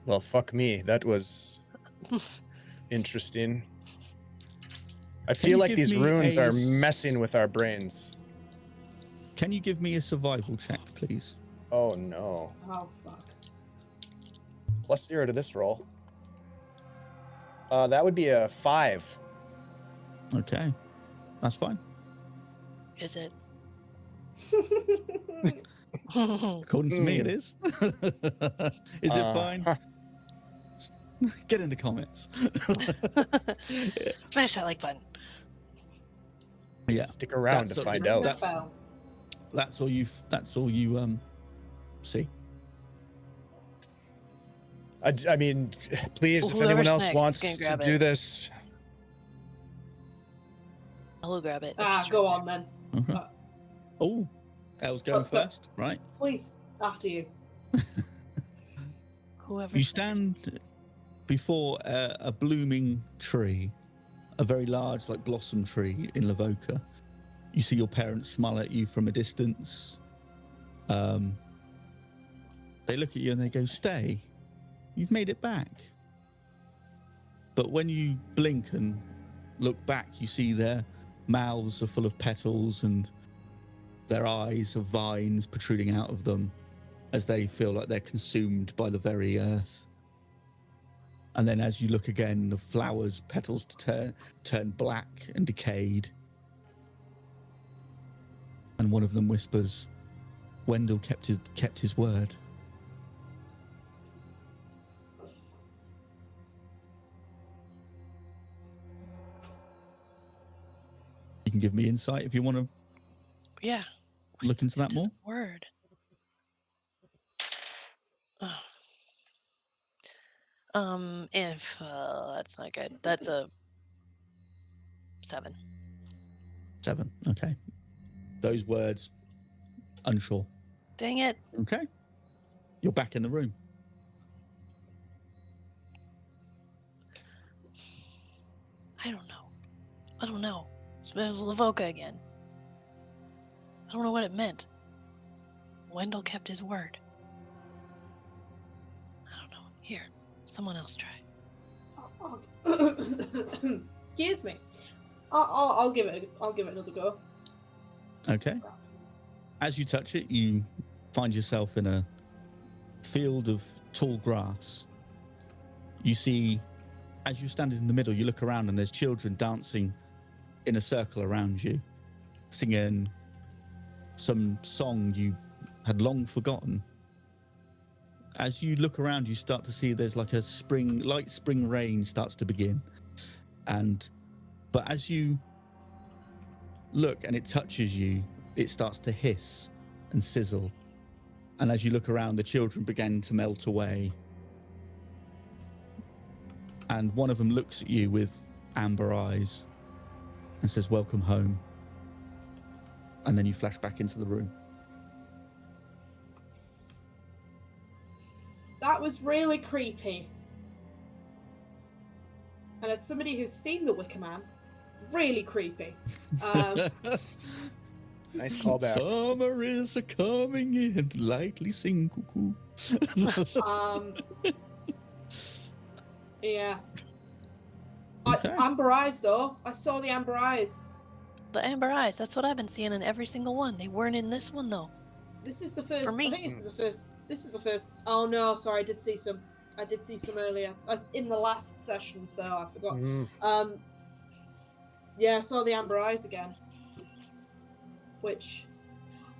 Well, fuck me. That was interesting. I feel you like give these me runes a are s- messing with our brains. Can you give me a survival check, please? Oh, no. Oh fuck. +0 to this roll. That would be a 5. Okay, that's fine. Is it? According to me, it is. Is it fine? Huh. Get in the comments. Smash that like button. Yeah, Stick around That's to a- find Ring out. that bell. that's all you see. I mean, please, if Whoever's anyone else next wants can to grab do it. this, I'll grab it. Go on then. Uh-huh. Oh, Elle's going What's up? first, right? Please, after you. Whoever. You stand before a blooming tree, a very large, like blossom tree in Lavoca. You see your parents smile at you from a distance. They look at you and they go, "Stay. You've made it back." But when you blink and look back, you see their mouths are full of petals and their eyes are vines protruding out of them as they feel like they're consumed by the very earth. And then as you look again, the flowers' petals turn black and decayed. And one of them whispers, "Wendell kept his word." You can give me insight if you want to Yeah. look into that This more. word. Oh. If that's not good. That's a 7. 7. Okay. Those words, unsure. Dang it. Okay. You're back in the room. I don't know. There's Lavoka again. I don't know what it meant. Wendell kept his word. I don't know. Here, someone else try. Excuse me. I'll give it another go. Okay. As you touch it, you find yourself in a field of tall grass. You see, as you're standing in the middle, you look around and there's children dancing in a circle around you, singing some song you had long forgotten. As you look around, you start to see there's like a light spring rain starts to begin. But as you look and it touches you, it starts to hiss and sizzle. And as you look around, the children begin to melt away. And one of them looks at you with amber eyes and says, "Welcome home." And then you flash back into the room. That was really creepy. And as somebody who's seen The Wicker Man, really creepy. Nice callback. Summer is a coming in, lightly sing cuckoo. Yeah. Okay. Amber eyes, though. I saw the amber eyes. The amber eyes, that's what I've been seeing in every single one. They weren't in this one, though. This is the first. For me. I think this is the first. Oh no, sorry, I did see some earlier in the last session, so I forgot. Yeah, I saw the amber eyes again, which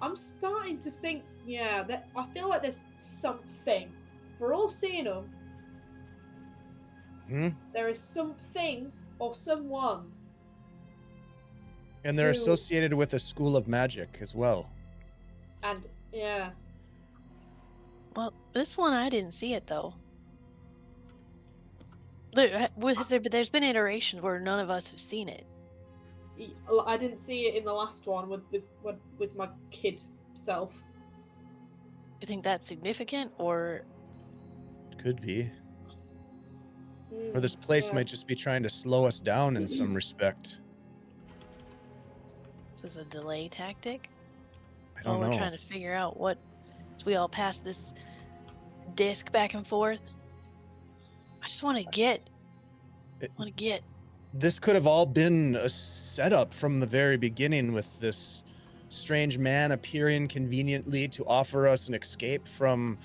I'm starting to think. Yeah, that I feel like there's something. If we're all seeing them, there is something or someone. And they're Who- associated with a school of magic as well. And yeah, Well, this one I didn't see it though. There's been iterations where none of us have seen it. I didn't see it in the last one with my kid self. You think that's significant, or Could be. Or this place Yeah. might just be trying to slow us down in some respect. is this a delay tactic? I don't We're know. trying to figure out what, as we all pass this disc back and forth. I just want to get. This could have all been a setup from the very beginning, with this strange man appearing conveniently to offer us an escape from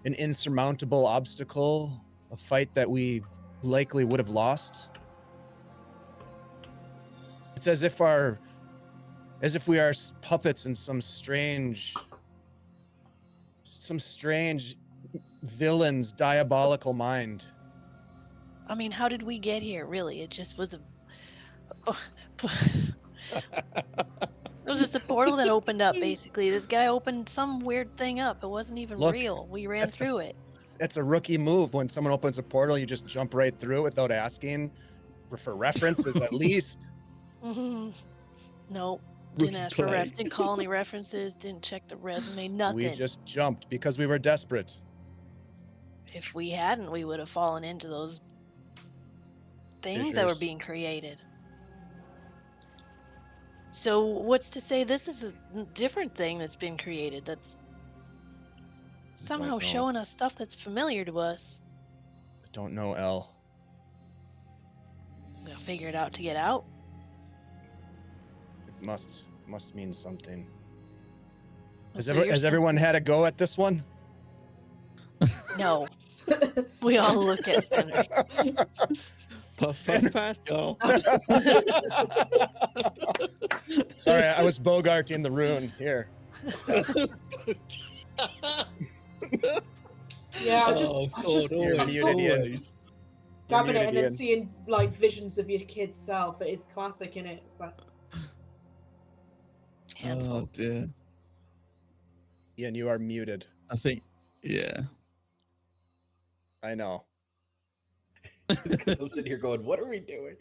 an insurmountable obstacle, a fight that we likely would have lost. It's as if we are puppets in some strange villain's diabolical mind. I mean, how did we get here? Really, it just was a. It was just a portal that opened up. Basically, this guy opened some weird thing up. It wasn't even Look, real. We ran that's the- through it. That's a rookie move. When someone opens a portal, you just jump right through without asking for references at least. No, Rookie didn't ask for play. didn't call any references. Didn't check the resume. Nothing. We just jumped because we were desperate. If we hadn't, we would have fallen into those things that were Fissures. being created. So what's to say this is a different thing that's been created that's somehow know. showing us stuff that's familiar to us? I don't know, Elle. We'll figure it out to get out. It must mean something. So you're Has saying- everyone had a go at this one? No. We all look at Henry. Puff, puff, fast, y'all. Sorry, I was bogarting the rune here. Yeah, I Oh, just God, always, always. grabbing You're it and then an idiot. seeing like visions of your kid's self. It is classic, innit? It's like handful. Oh dear. Ian, you are muted. I think, yeah. I know. It's because I'm sitting here going, "What are we doing?"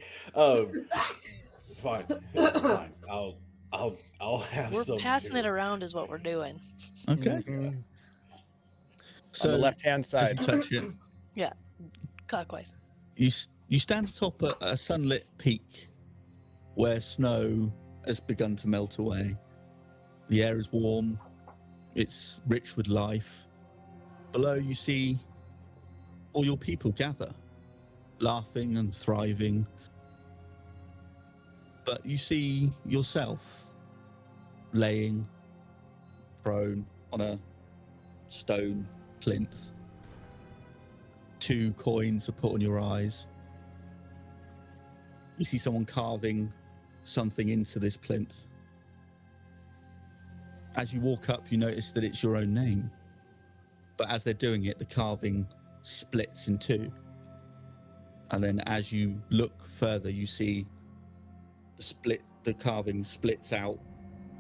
Fine, fine. I'll have We're some. passing too. it around is what we're doing. Okay. Mhm. So On the left-hand as you side. touch it, Yeah, clockwise. you stand atop a sunlit peak where snow has begun to melt away. The air is warm. It's rich with life. Below, you see all your people gather, laughing and thriving. But you see yourself laying prone on a stone plinth. 2 coins are put on your eyes. You see someone carving something into this plinth. As you walk up, you notice that it's your own name. But as they're doing it, the carving splits in 2. And then as you look further, you see the carving splits out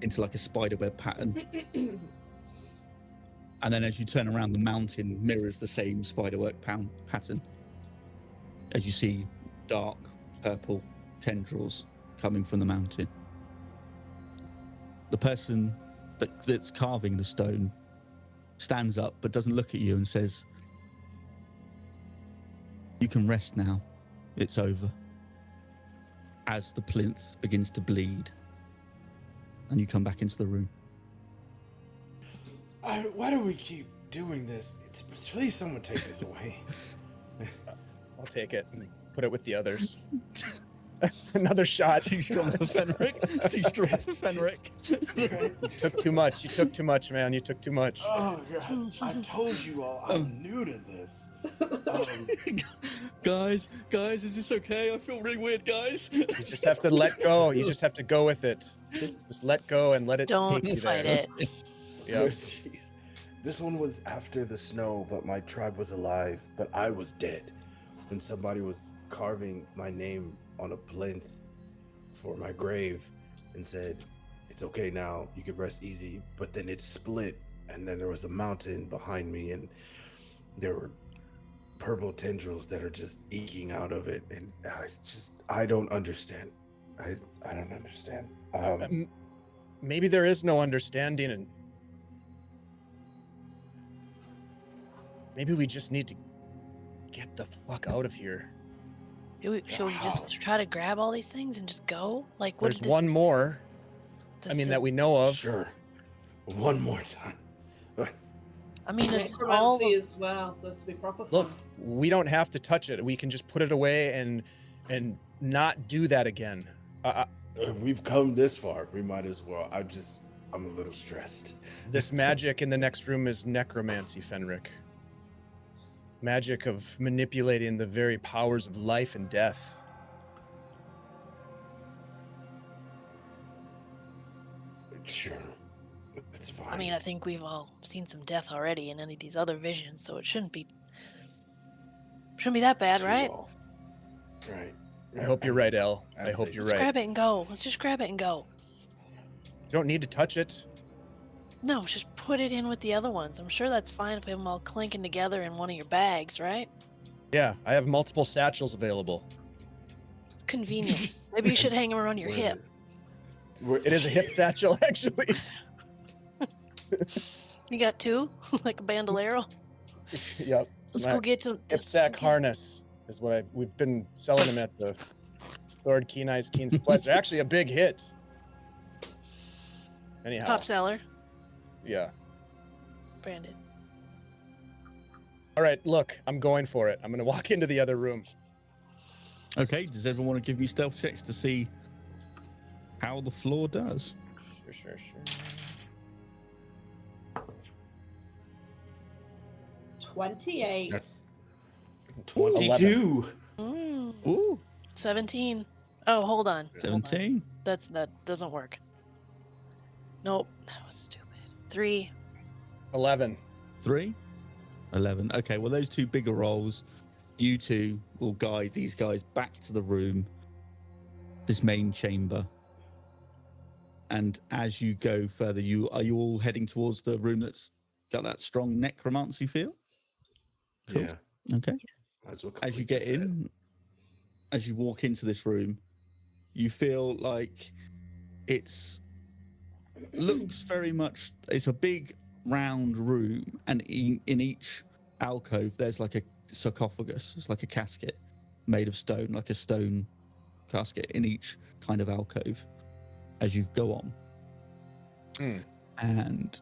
into like a spiderweb pattern. And then as you turn around, the mountain mirrors the same spiderweb pattern. As you see dark purple tendrils coming from the mountain. The person that's carving the stone stands up but doesn't look at you and says, "You can rest now. It's over." As the plinth begins to bleed and you come back into the room. Why do we keep doing this? Please, someone take this away. I'll take it and put it with the others. Another shot. It's too strong for Fenric. It's too strong for Fenric. You took too much. You took too much, man. You took too much. Oh God! I told you all. I'm new to this. Guys, is this okay? I feel really weird, guys. You just have to let go. You just have to go with it. Just let go and let it Don't take you fight there. it. Yep. Jeez. This one was after the snow, but my tribe was alive, but I was dead. When somebody was carving my name on a plinth for my grave and said, "It's okay now, you can rest easy," but then it split, and then there was a mountain behind me, and there were purple tendrils that are just eking out of it, and I don't understand. I don't understand. Maybe there is no understanding, and maybe we just need to get the fuck out of here. Should we just try to grab all these things and just go? Like, what? There's one more. I mean, that we know of. Sure. One more time. I mean, it's all. Necromancy as well, so it's to be proper fun. Look, we don't have to touch it. We can just put it away and not do that again. We've come this far. We might as well. I'm a little stressed. This magic in the next room is necromancy, Fenric. Magic of manipulating the very powers of life and death. Sure. It's fine. I mean, I think we've all seen some death already in any of these other visions, so it shouldn't be that bad, right? Right. I hope you're right, El. I hope you're Let's right. grab it and go. Let's just grab it and go. You don't need to touch it. No, just put it in with the other ones. I'm sure that's fine if we have them all clinking together in one of your bags, right? Yeah, I have multiple satchels available. It's convenient. Maybe you should hang them around your hip. It is a hip satchel, actually. You got 2? Like a bandolero? Yep. Let's go get some. Hip sack harness is what we've been selling them at the Sword Keen Eyes Keen Supplies. They're actually a big hit. Anyhow. Top seller. Yeah. Branded. All right, look, I'm going for it. I'm going to walk into the other room. Okay, does everyone want to give me stealth checks to see how the floor does? Sure. 28. That's 22. Ooh, 17. Oh, hold on. 17. That doesn't work. Nope, that was stupid. 3. 11. 3. 11. Okay, well, those 2 bigger rolls, you 2 will guide these guys back to the room, this main chamber. And as you go further, are you all heading towards the room that's got that strong necromancy feel? Cool. Yeah. Okay. That's what As you Kalika get said. in, as you walk into this room, you feel like looks very much, it's a big round room, and in each alcove there's like a sarcophagus. It's like a casket made of stone, like a stone casket in each kind of alcove as you go on. And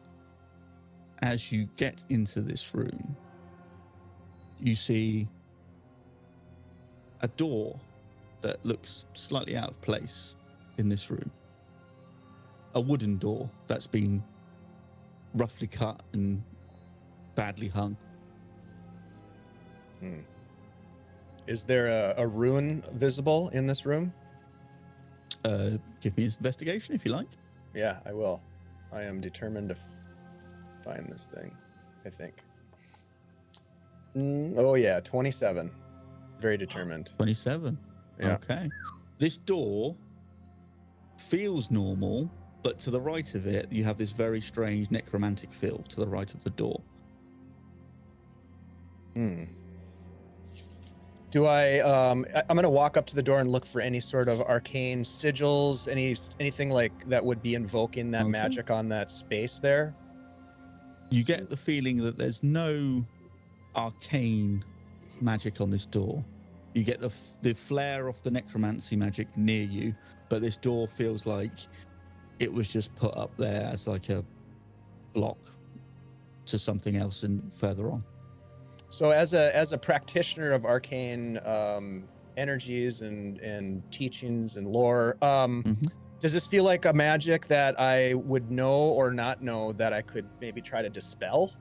as you get into this room, you see a door that looks slightly out of place in this room. A wooden door that's been roughly cut and badly hung. Is there a rune visible in this room? Give me an investigation if you like. Yeah, I will. I am determined to find this thing, I think. Oh yeah, 27. Very determined. 27. Yeah. Okay. This door feels normal, but to the right of it, you have this very strange necromantic feel to the right of the door. Do I'm going to walk up to the door and look for any sort of arcane sigils, anything like that would be invoking that magic on that space there. You get the feeling that there's no arcane magic on this door. You get the flare of the necromancy magic near you, but this door feels like it was just put up there as like a block to something else and further on. So as a practitioner of arcane energies and teachings and lore, does this feel like a magic that I would know or not know that I could maybe try to dispel?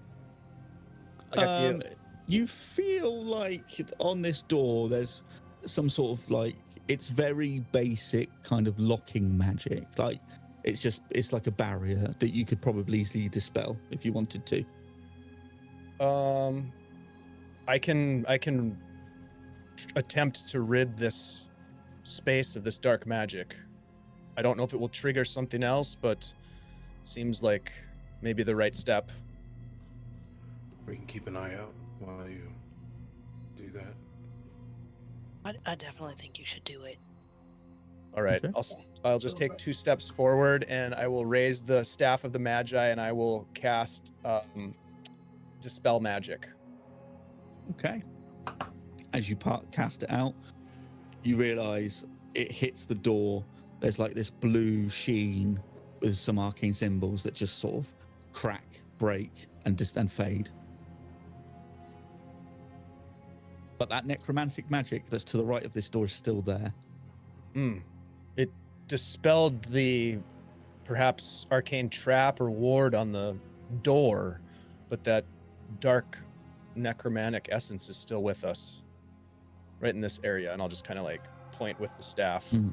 Like you feel like on this door there's some sort of like, it's very basic kind of locking magic. Like it's like a barrier that you could probably easily dispel if you wanted to. I can attempt to rid this space of this dark magic. I don't know if it will trigger something else, but it seems like maybe the right step. We can keep an eye out while you do that. I definitely think you should do it. All right, Okay. I'll just take 2 steps forward, and I will raise the staff of the Magi, and I will cast dispel magic. Okay. As you cast it out, you realize it hits the door. There's like this blue sheen with some arcane symbols that just sort of crack, break, and fade. But that necromantic magic that's to the right of this door is still there. It dispelled the perhaps arcane trap or ward on the door, but that dark necromantic essence is still with us right in this area, and I'll just kind of like point with the staff. So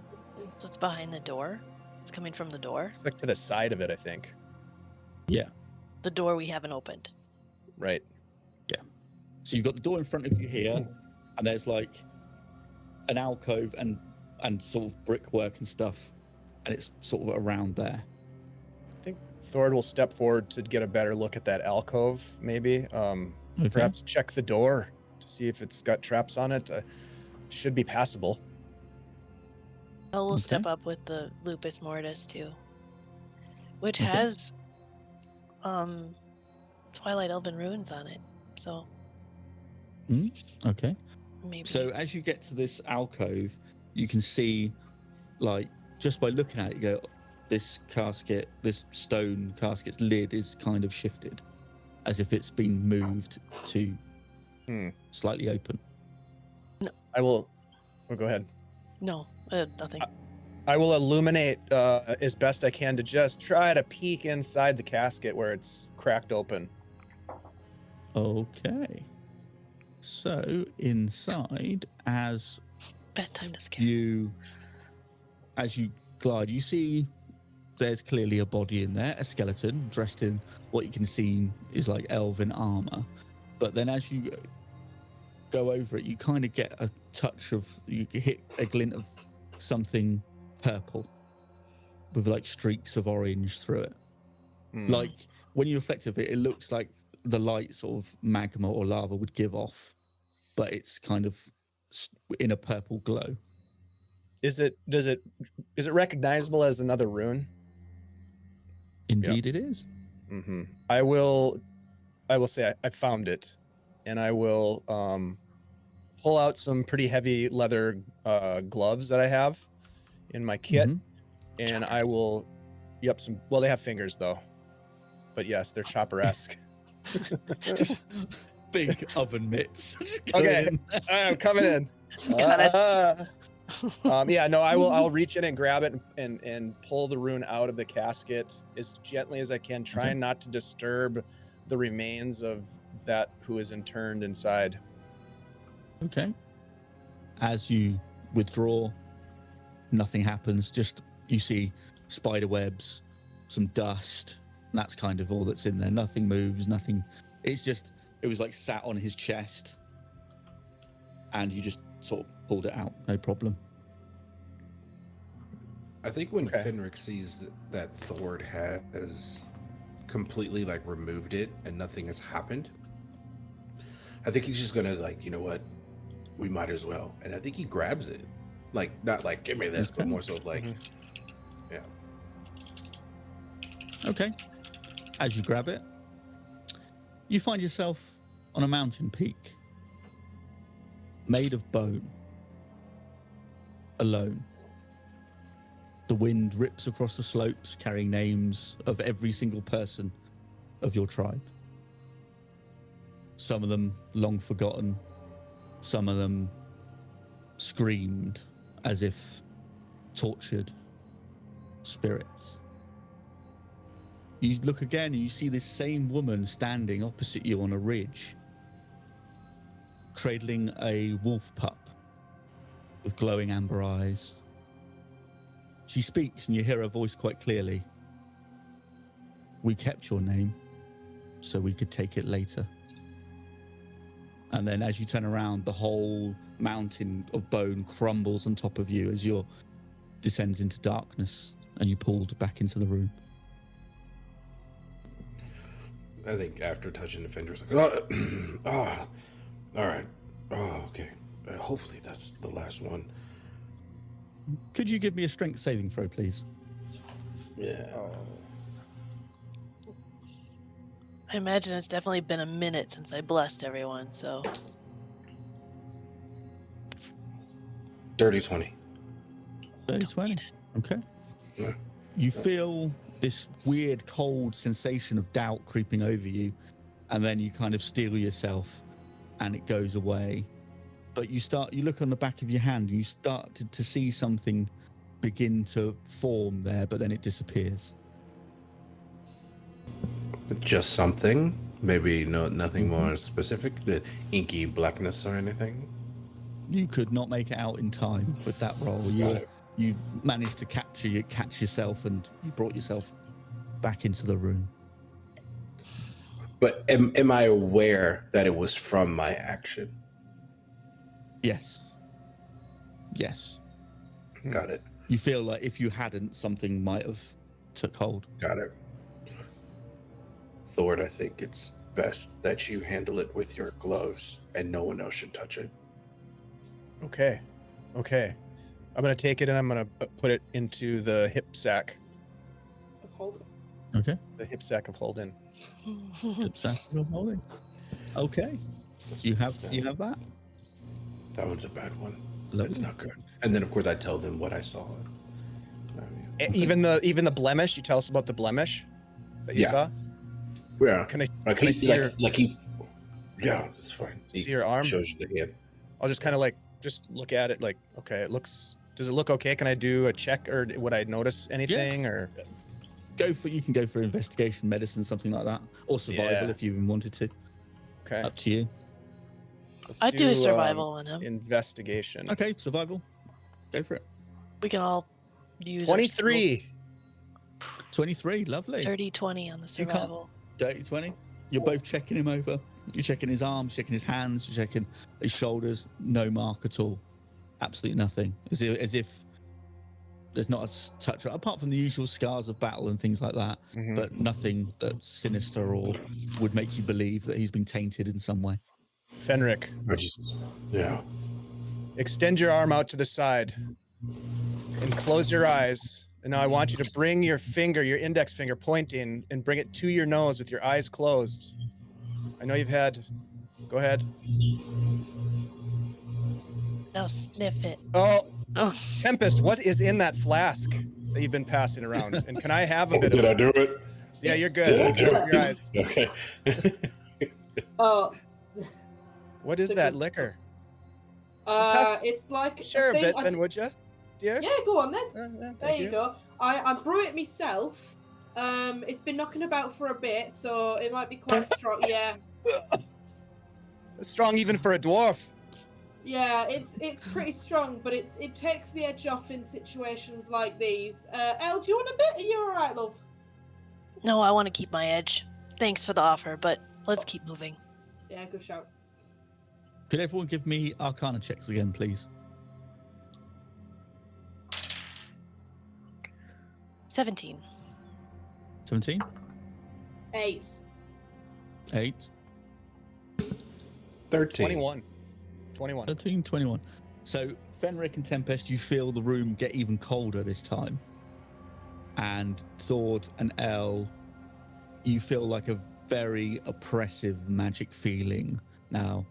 it's behind the door? It's coming from the door? It's like to the side of it, I think. Yeah. The door we haven't opened. Right. So you've got the door in front of you here, and there's like an alcove and sort of brickwork and stuff, and it's sort of around there. I think Thord will step forward to get a better look at that alcove, maybe. Perhaps check the door to see if it's got traps on it. Should be passable. Oh, we'll step up with the Lupus Mortis too, which has Twilight Elven runes on it. So Okay. maybe. So as you get to this alcove, you can see, like, just by looking at it, you go, this casket, this stone casket's lid is kind of shifted, as if it's been moved to slightly open. No. I will. Oh, go ahead. No, nothing. I will illuminate as best I can to just try to peek inside the casket where it's cracked open. Okay. So inside, as Bedtime to scare. as you glide, you see there's clearly a body in there, a skeleton dressed in what you can see is like elven armor. But then as you go over it, you kind of get a touch of, you hit a glint of something purple. with like streaks of orange through it. Like when you reflect of it, it looks like the light sort of magma or lava would give off, but it's kind of in a purple glow. Is it recognizable as another rune? Indeed, it is. Mm-hmm. I will say I found it, and I will pull out some pretty heavy leather gloves that I have in my kit, and I will. Yep, well, they have fingers though, but yes, they're chopper-esque. Big oven mitts. Okay, I'm coming in. Yeah, no, I'll reach in and grab it and pull the rune out of the casket as gently as I can, trying not to disturb the remains of that who is interned inside. Okay. As you withdraw, nothing happens. Just you see spider webs, some dust. That's kind of all that's in there. Nothing moves, nothing. It was like sat on his chest, and you just sort of pulled it out, no problem. I think when Fenric sees that Thord has completely like removed it and nothing has happened, I think he's just gonna like, you know what, we might as well. And I think he grabs it, like not like give me this, but more so like, yeah. Okay. As you grab it, you find yourself on a mountain peak, made of bone, alone. The wind rips across the slopes, carrying names of every single person of your tribe. Some of them long forgotten, some of them screamed as if tortured spirits. You look again and you see this same woman standing opposite you on a ridge, cradling a wolf pup with glowing amber eyes. She speaks and you hear her voice quite clearly. We kept your name so we could take it later. And then as you turn around, the whole mountain of bone crumbles on top of you as your descends into darkness and you're pulled back into the room. I think after touching the fender, it's like, all right. Oh, okay. Hopefully that's the last one. Could you give me a strength saving throw, please? Yeah. I imagine it's definitely been a minute since I blessed everyone, so. Dirty 20. 30-20. Okay. Yeah. You feel this weird cold sensation of doubt creeping over you, and then you kind of steel yourself and it goes away. But you look on the back of your hand and you start to see something begin to form there, but then it disappears. Just something? Maybe nothing more specific? The inky blackness or anything? You could not make it out in time with that roll. You managed to catch yourself, and you brought yourself back into the room. But am I aware that it was from my action? Yes. Got it. You feel like if you hadn't, something might have took hold. Got it. Thord, I think it's best that you handle it with your gloves and no one else should touch it. Okay. I'm going to take it and I'm going to put it into the hip sack. Of Holden. Okay. The hip sack of Holden. Hip sack of Holden. Okay. You have that? That one's a bad one. Lovely. It's not good. And then, of course, I tell them what I saw. Even the blemish. You tell us about the blemish that you saw. Yeah. Can I see yeah, it's fine. See your arm? Shows you the hand. I'll just kind of just look at it. Like, okay, does it look okay? Can I do a check, or would I notice anything? Or you can go for investigation, medicine, something like that, or survival if you even wanted to. Okay. Up to you. I'd do a survival on him. Investigation. Okay, survival. Go for it. We can all use 23. 23, lovely. Dirty 20 on the survival. Dirty 20. You're both checking him over. You're checking his arms, checking his hands, you're checking his shoulders. No mark at all. Absolutely nothing. As if There's not a touch, apart from the usual scars of battle and things like that, Mhm. but nothing that's sinister or would make you believe that he's been tainted in some way. Fenric, Yeah. extend your arm out to the side and close your eyes. And now I want you to bring your finger, your index finger pointing, and bring it to your nose with your eyes closed. I know you've had. Go ahead. Now sniff it. Oh, Oh, Tempest, what is in that flask that you've been passing around? And can I have a bit Did of I it? do it? Yeah, you're good. Did I You do can open your it? eyes. Okay. Oh. What It's is the that good liquor? stuff. It's like Share a thing bit, I then, d- would you, dear? Yeah, go on then. Thank There you go. I brew it myself. It's been knocking about for a bit, so it might be quite strong. Yeah, It's strong even for a dwarf. yeah, it's pretty strong, but it takes the edge off in situations like these. Elle, do you want a bit? Are you all right, love? no, I want to keep my edge. Thanks for the offer, but let's keep moving. Yeah, good shout. Could everyone give me Arcana checks again, please? 17. 17, 8. 8, 13. 21. 21. 13, 21. So, Fenric and Tempest, you feel the room get even colder this time. And Thord and Elle, you feel like a very oppressive magic feeling now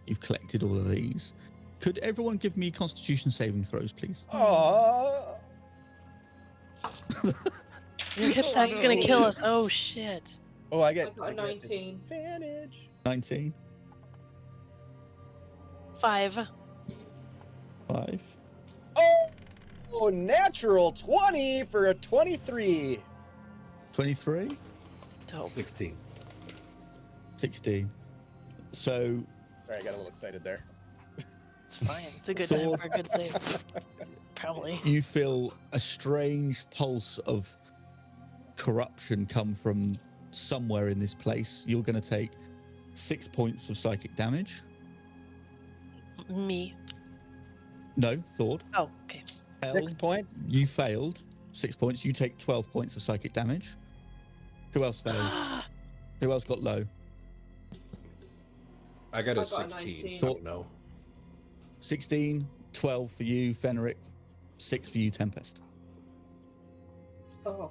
you've collected all of these. Could everyone give me Constitution saving throws, please? Oh. Your hip sack's gonna kill us. Oh shit. Oh, I I get got a 19. advantage. 19, 5. 5, Oh, natural 20 for a 23. 23, Dope. 16. 16. So, Sorry, I got a little excited there. It's fine. It's a good time Sword. for a good save. Probably. you feel a strange pulse of corruption come from somewhere in this place. You're going to take 6 points of psychic damage. Me. No, Thord. Oh, okay. 6 points. You failed. 6 points. You take 12 points of psychic damage. Who else failed? Who else got low? I got a I got a 16. 19. I don't know. 16, 12 for you, Fenric. 6 for you, Tempest. Oh.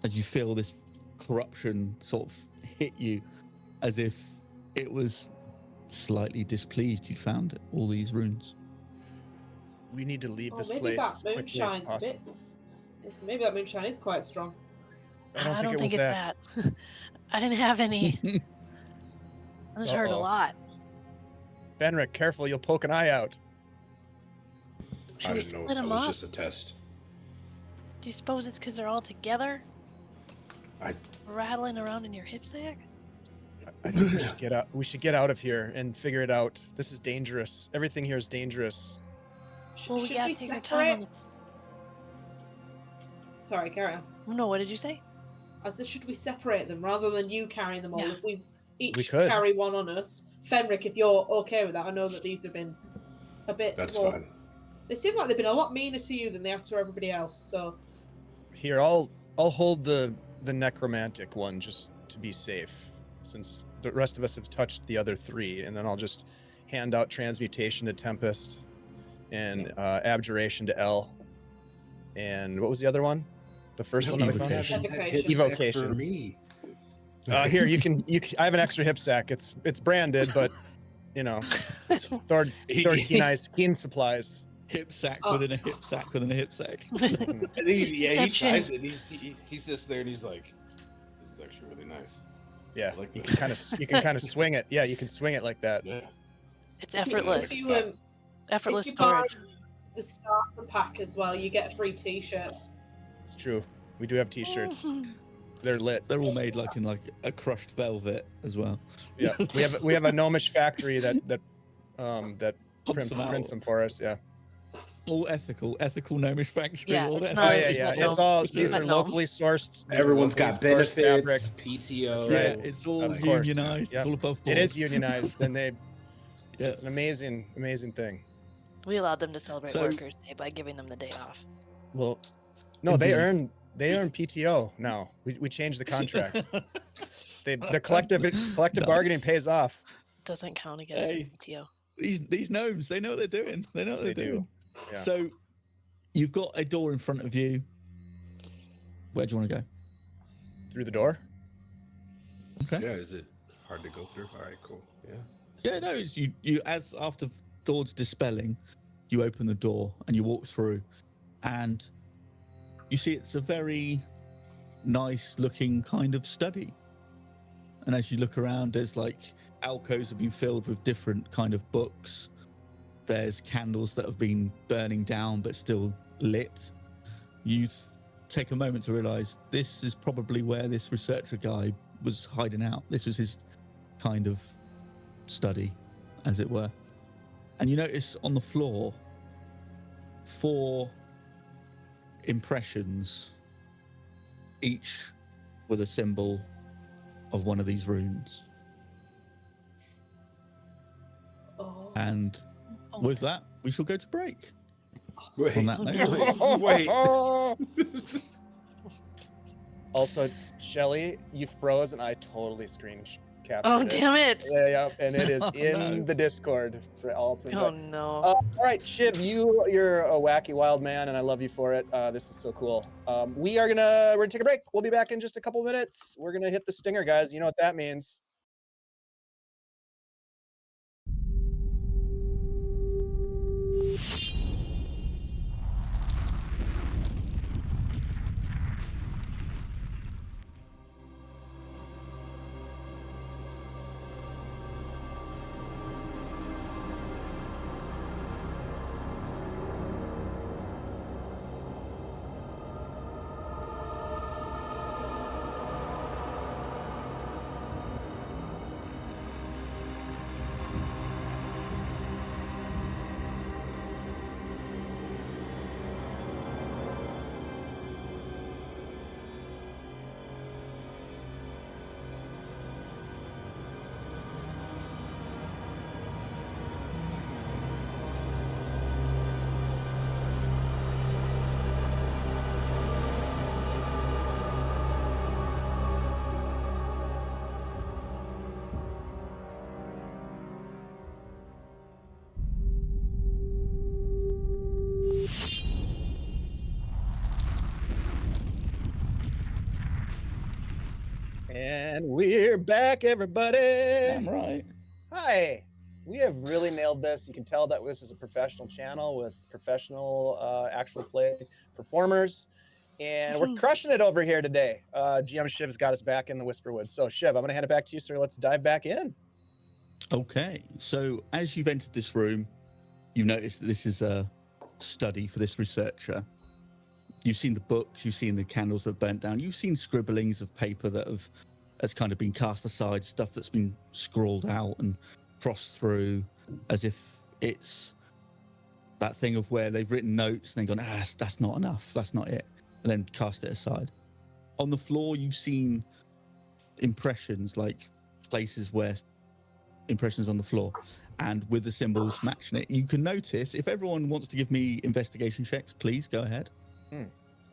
As you feel this corruption sort of hit you as if it was slightly displeased you'd found all these runes. We need to leave Oh, this maybe place that as quickly as moonshine's a possible. bit. Maybe that moonshine is quite strong. I don't think it was it's that. that. I didn't have any. I just heard a Uh-oh. lot. Fenric, careful, you'll poke an eye out. Should I we didn't know split that them was up? just a test. Do you suppose it's because they're all together? I- Rattling around in your hip sack? I think we should get out. We should get out of here and figure it out. This is dangerous. Everything here is dangerous. Well, we Should gotta we take our time on separate? Sorry, carry on. the... No, what did you say? I said, should we separate them rather than you carrying them all? Yeah. If we each We could. carry one on us, Fenric, if you're okay with that, I know that these have been a bit That's more. fine. They seem like they've been a lot meaner to you than they have to everybody else. So Here, I'll hold the necromantic one just to be safe, since the rest of us have touched the other 3, and then I'll just hand out transmutation to Tempest and abjuration to Elle. And what was the other one? The first one that we found? Evocation. Evocation. For me. Here, you can. I have an extra hip sack. It's branded, but you know, Thord keen supplies. Hip sack Oh. within a hip sack within a hip sack. I think he Deception. tries it. He's just there and he's like, "This is actually really nice." Yeah, I like you this. can kind of swing it. Yeah, you can swing it like that. Yeah. It's effortless. if you, Effortless if you buy storage. the starter pack as well, you get a free T-shirt. It's true. We do have T-shirts. They're lit. They're all made like in like a crushed velvet as well. Yeah, we have a gnomish factory that Pumps prints them out. them for us. Yeah. All ethical gnomish factory. Yeah, all it's that. not- Oh it's yeah, not yeah. It's gnome. all It's these not are gnomes. locally sourced. Everyone's got locally sourced benefits, fabrics. PTO. Yeah, right. it's all Of course. unionized. Yep. It's all above board. It is unionized, and Yeah. it's an amazing thing. We allowed them to celebrate So- Workers' Day by giving them the day off. Well, no, they Indeed. earn PTO now. We changed the contract. The collective bargaining Nice. pays off. Doesn't count against Hey. the PTO. These gnomes, they know what they're doing. They know what Yes, they're they do. doing. Yeah. So you've got a door in front of you. Where do you want to go? Through the door. Okay. Yeah, is it hard to go through? All right, cool. Yeah. Yeah, no, it's you as after Thord's dispelling, you open the door and you walk through, and you see it's a very nice looking kind of study. And as you look around, there's like alcoves have been filled with different kind of books. There's candles that have been burning down but still lit. You take a moment to realize this is probably where this researcher guy was hiding out. This was his kind of study, as it were. And you notice on the floor 4 impressions, each with a symbol of one of these runes. Oh. And with that, we shall go to break. Wait. On that note, Wait. Also, Shelly, you froze, and I totally screen captured Oh, it. damn it. Yeah, and it is Oh, in no. the Discord for all to Oh, enjoy. no. All right, Shiv, you're a wacky wild man, and I love you for it. This is so cool. We're gonna take a break. We'll be back in just a couple minutes. We're gonna hit the stinger, guys. You know what that means. And we're back, everybody. damn right. Hi. We have really nailed this. You can tell that this is a professional channel with professional actual play performers. And we're crushing it over here today. GM Shiv's got us back in the Whisperwood. So, Shiv, I'm going to hand it back to you, sir. Let's dive back in. Okay, so as you've entered this room, you notice that this is a study for this researcher. You've seen the books, you've seen the candles that have burnt down, you've seen scribblings of paper that has kind of been cast aside, stuff that's been scrawled out and crossed through as if it's that thing of where they've written notes and they've gone, that's not enough, that's not it, and then cast it aside. On the floor, you've seen impressions, like places where impressions on the floor, and with the symbols matching it. You can notice, if everyone wants to give me investigation checks, please go ahead.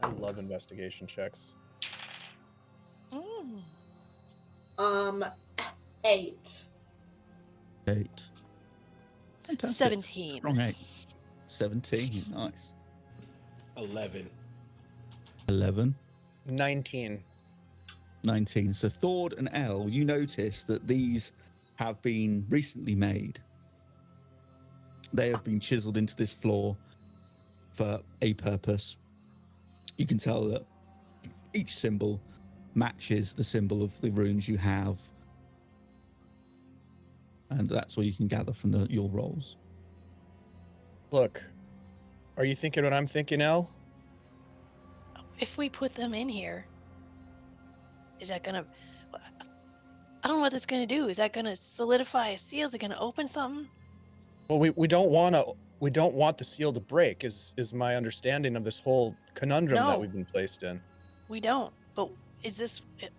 I love investigation checks. Mm. 8. 8. Fantastic. 17. Strong 8. 17. Nice. 11. 11. 19. 19. So Thord and Elle, you notice that these have been recently made. They have been chiseled into this floor for a purpose. You can tell that each symbol matches the symbol of the runes you have. And that's all you can gather from your rolls. Look, are you thinking what I'm thinking, Elle? If we put them in here, is that gonna... I don't know what that's gonna do. Is that gonna solidify a seal? Is it gonna open something? Well, we don't want the seal to break, is my understanding of this whole conundrum that No. we've been placed in. We don't. But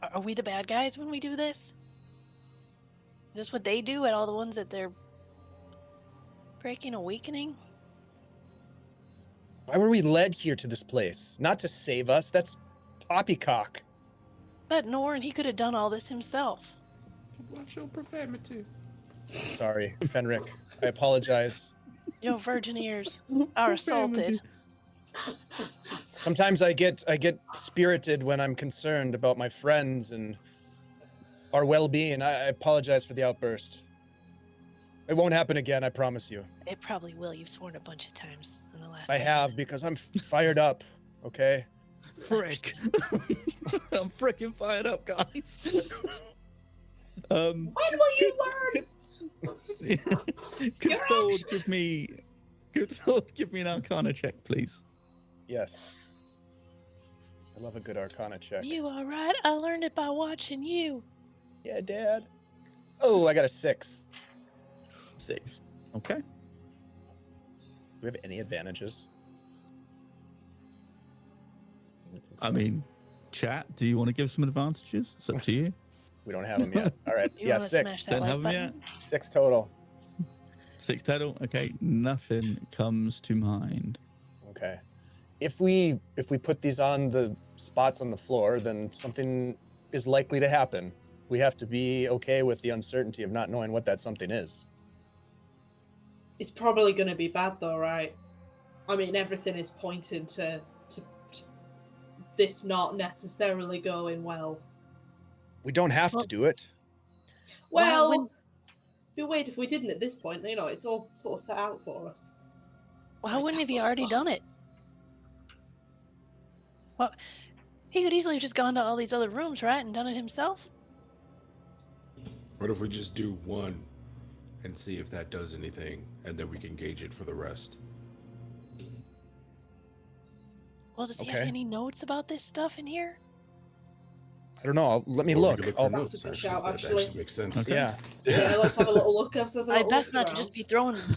are we the bad guys when we do this? Is this what they do at all the ones that they're breaking or weakening? Why were we led here to this place? Not to save us. That's poppycock. That Norn, he could have done all this himself. Watch your profanity. Sorry, Fenric. I apologize. Your virgin ears are assaulted. Sometimes I get spirited when I'm concerned about my friends and our well-being. I apologize for the outburst. It won't happen again, I promise you. It probably will. You've sworn a bunch of times in the last. I 10 have minutes. because I'm fired up. Okay. Frick. I'm freaking fired up, guys. When will you learn? Could Thord give me an Arcana check, please? Yes. I love a good Arcana check. You all right? I learned it by watching you. Yeah, Dad. Oh, I got a 6. 6. Okay. Do we have any advantages? I mean, chat, do you want to give some advantages? It's up to you. We don't have them yet. All right. You Yeah, wanna 6. smash that Don't like have them yet? button? 6 total. 6 total. Okay, nothing comes to mind. Okay. If we put these on the spots on the floor, then something is likely to happen. We have to be okay with the uncertainty of not knowing what that something is. It's probably going to be bad, though, right? I mean, everything is pointing to this not necessarily going well. We don't have to do it. Well, Well, be weird if we didn't at this point. You know, it's all sort of set out for us. Why wouldn't have he already done it? Well, he could easily have just gone to all these other rooms, right, and done it himself. What if we just do one and see if that does anything, and then we can gauge it for the rest? Well, does he have Okay. any notes about this stuff in here? I don't know. Let me Or we look. could I'll- for That's notes, a good shout, That actually. makes sense. Okay. Yeah. Yeah, let's have a little look. Let's have a I little best look not to just be around. throwing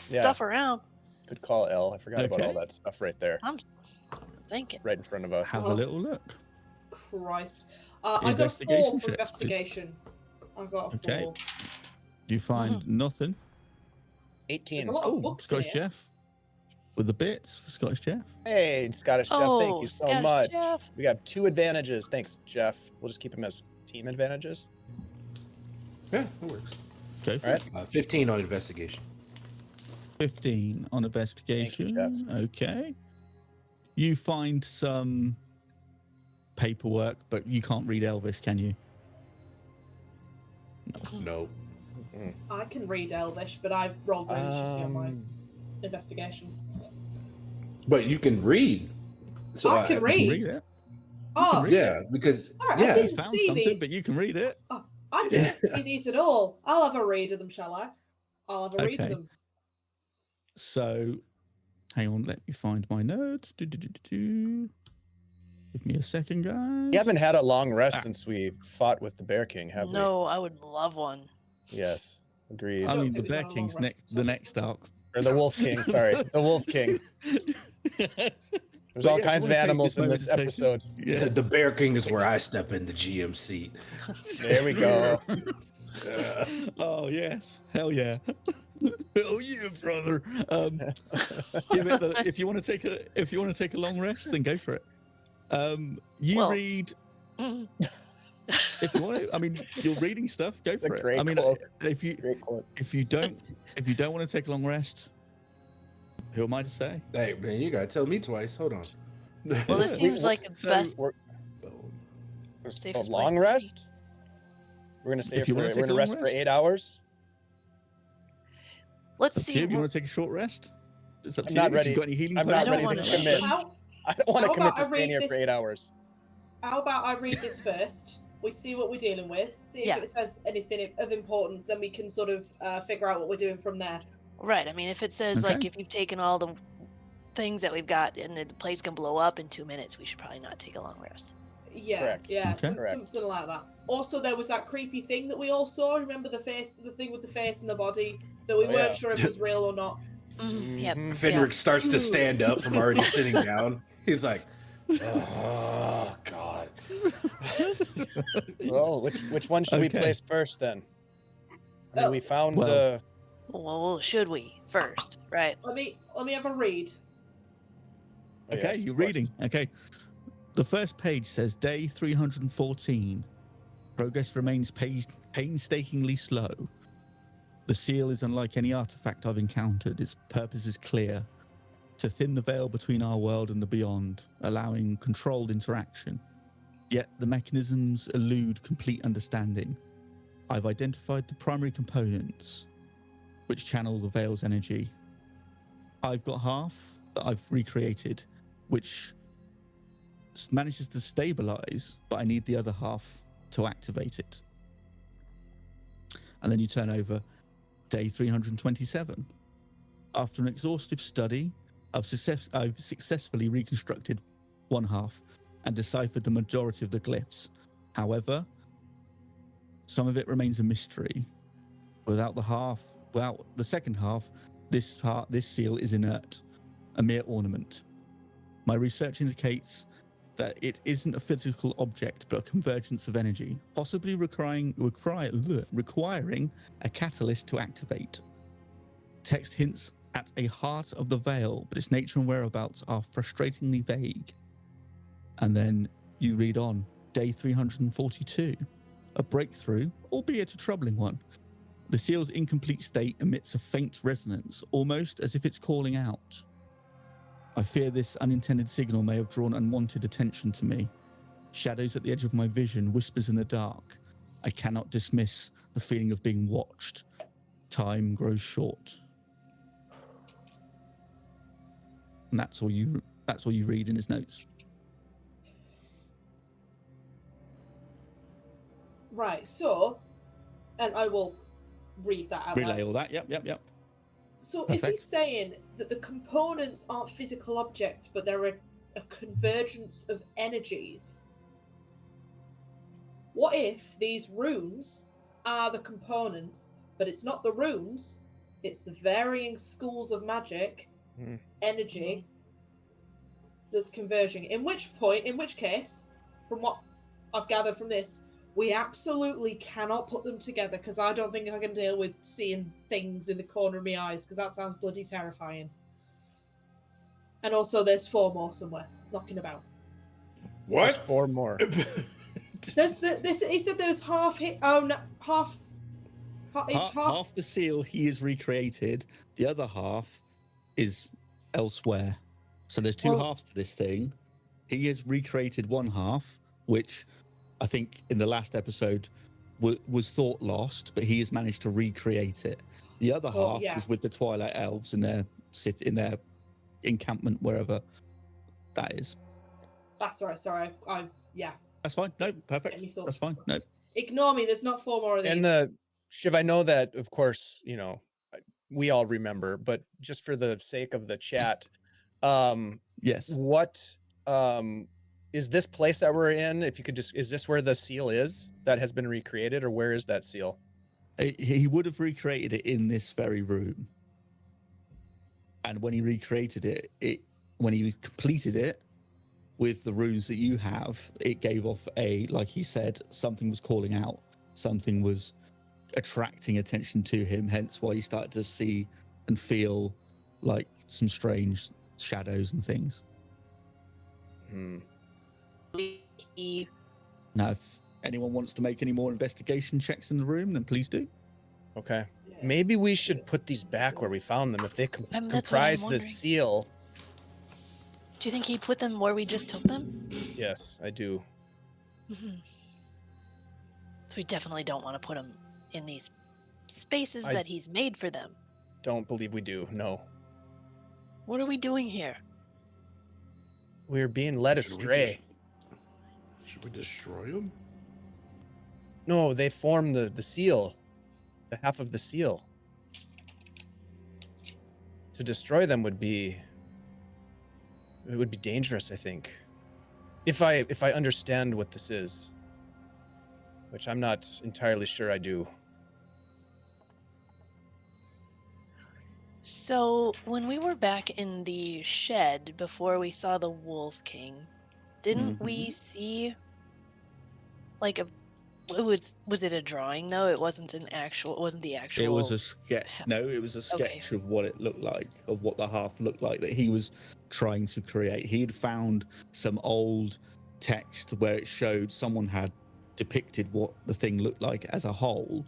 Yeah. stuff around. Good call, Elle. I forgot about all Okay. that stuff right there, I'm thinking. right in front of us. Have Oh. a little look. Christ. I got a 4 Investigation for check, please. investigation. I got a 4. Okay. You find nothing. 18. There's a lot of Oh, books Scottish here. Jeff. With the bits for Scottish Jeff. Hey, Scottish Jeff, thank Oh, you so Scottish much. Jeff. We got 2 advantages. Thanks, Jeff. We'll just keep them as team advantages. Yeah, that works. Go for All it. right. 15 on investigation. 15 on investigation. Jeff. Okay. You find some paperwork, but you can't read Elvish, can you? No. I can read Elvish, but I rolled really shitty on my Um, investigation. But you can read. So I can You can read. read it. Oh, read Yeah, because Sorry, I yeah, You didn't found see something, these. but you can read it. I didn't see these at all. I'll have a read of them, shall I? I'll have a read of Okay. them. So, hang on, let me find my notes. Give me a second, guys. We haven't had a long rest Ah. since we fought with the Bear King, have No, I would love one. we? Yes. Agreed. I don't mean, think the we've Bear had a long King's rest. the next arc. Or the Wolf King, sorry. The Wolf King. There's all kinds of animals in this episode. Yeah. the Bear King is where I step in the GM seat. There we go. Oh yes, hell yeah, hell yeah, brother. Give it the, if you want to take a long rest, then go for it. You Well- read Mhm. if you want to. I mean, you're reading stuff. Go for it. great I mean, quote. if you Great quote. don't want to take a long rest, who am I to say? Hey man, you gotta tell me twice. Hold on. Well, this seems like the So- best. A Safest long place to rest? We're gonna stay If here you for wanna we're take a gonna long rest for rest. 8 hours. Let's see. Shiv, you what- want to take a short rest? It's up I'm to not you. ready. If you've got any healing I'm potions, not ready or to anything commit. like that. I don't want to How commit about to I staying read here for this- 8 hours. How about I read this first? We see what we're dealing with. See if Yeah. it says anything of importance, then we can sort of figure out what we're doing from there. Right. I mean, if it says like Okay. if you've taken all the things that we've got and the place can blow up in 2 minutes, we should probably not take a long rest. Yeah, Correct. yeah, Okay. Correct. something like that. Also, there was that creepy thing that we all saw. Remember the thing with the face and the body that we Oh, weren't yeah. sure if it was real or not. Yep. Mhm. Fenric starts to stand up from already sitting down. He's like, oh god. Well, which one should we Okay. place first then? I mean, Oh. we found Well- the Well, should we first? Right. Let me have a read. Okay, Yes, you're of course. reading. Okay. The first page says day 314. Progress remains painstakingly slow. The seal is unlike any artifact I've encountered. Its purpose is clear: to thin the veil between our world and the beyond, allowing controlled interaction. Yet the mechanisms elude complete understanding. I've identified the primary components which channel the veil's energy. I've got half that I've recreated, which manages to stabilize, but I need the other half to activate it. And then you turn over day 327. After an exhaustive study, I've successfully reconstructed one half and deciphered the majority of the glyphs. However, some of it remains a mystery. Without the second half, this seal is inert, a mere ornament. My research indicates that it isn't a physical object, but a convergence of energy, possibly requiring a catalyst to activate. Text hints at a heart of the veil, but its nature and whereabouts are frustratingly vague. And then you read on, day 342. A breakthrough, albeit a troubling one. The seal's incomplete state emits a faint resonance, almost as if it's calling out. I fear this unintended signal may have drawn unwanted attention to me. Shadows at the edge of my vision, whispers in the dark. I cannot dismiss the feeling of being watched. Time grows short. And that's all you read in his notes. Right, so, and I will read that out Relay loud. all that. Yep. So Perfect. if he's saying that the components aren't physical objects, but they're a convergence of energies, what if these runes are the components, but it's not the runes, it's the varying schools of magic, energy that's converging? In which case, from what I've gathered from this, we absolutely cannot put them together, because I don't think I can deal with seeing things in the corner of my eyes, because that sounds bloody terrifying. And also, there's 4 more somewhere knocking about. There's What? 4 more. He said there's half hit. Oh no, half. Half the seal he has recreated. The other half is elsewhere. So there's 2 halves to this thing. He has recreated one half, which I think in the last episode was thought lost, but he has managed to recreate it. The other half is with the Twilight Elves in their encampment, wherever that is. That's right. Sorry, That's fine. No, perfect. That's fine. No. Ignore me. There's not 4 more of these. And Shiv, I know that, of course, we all remember, but just for the sake of the chat, yes. What is this place that we're in? If you could is this where the seal is that has been recreated, or where is that seal? He would have recreated it in this very room. And when he recreated it, when he completed it with the runes that you have, it gave off like he said, something was calling out, something was attracting attention to him, hence why he started to see and feel like some strange shadows and things. Now, if anyone wants to make any more investigation checks in the room, then please do. Okay. Maybe we should put these back where we found them. If they comprise the seal. Do you think he put them where we just took them? Yes, I do. Mm-hmm. So we definitely don't want to put them in these spaces that he's made for them. Don't believe we do. No. What are we doing here? We're being led astray. Should we destroy them? No, they form the seal. The half of the seal. To destroy them would be dangerous, I think. If I understand what this is, which I'm not entirely sure I do. So when we were back in the shed before we saw the Wolf King, didn't we see like a Was it a drawing though? It wasn't an actual. It wasn't the actual. It was a sketch. No, it was a sketch of what it looked like, of what the half looked like that he was trying to create. He had found some old text where it showed someone had depicted what the thing looked like as a whole,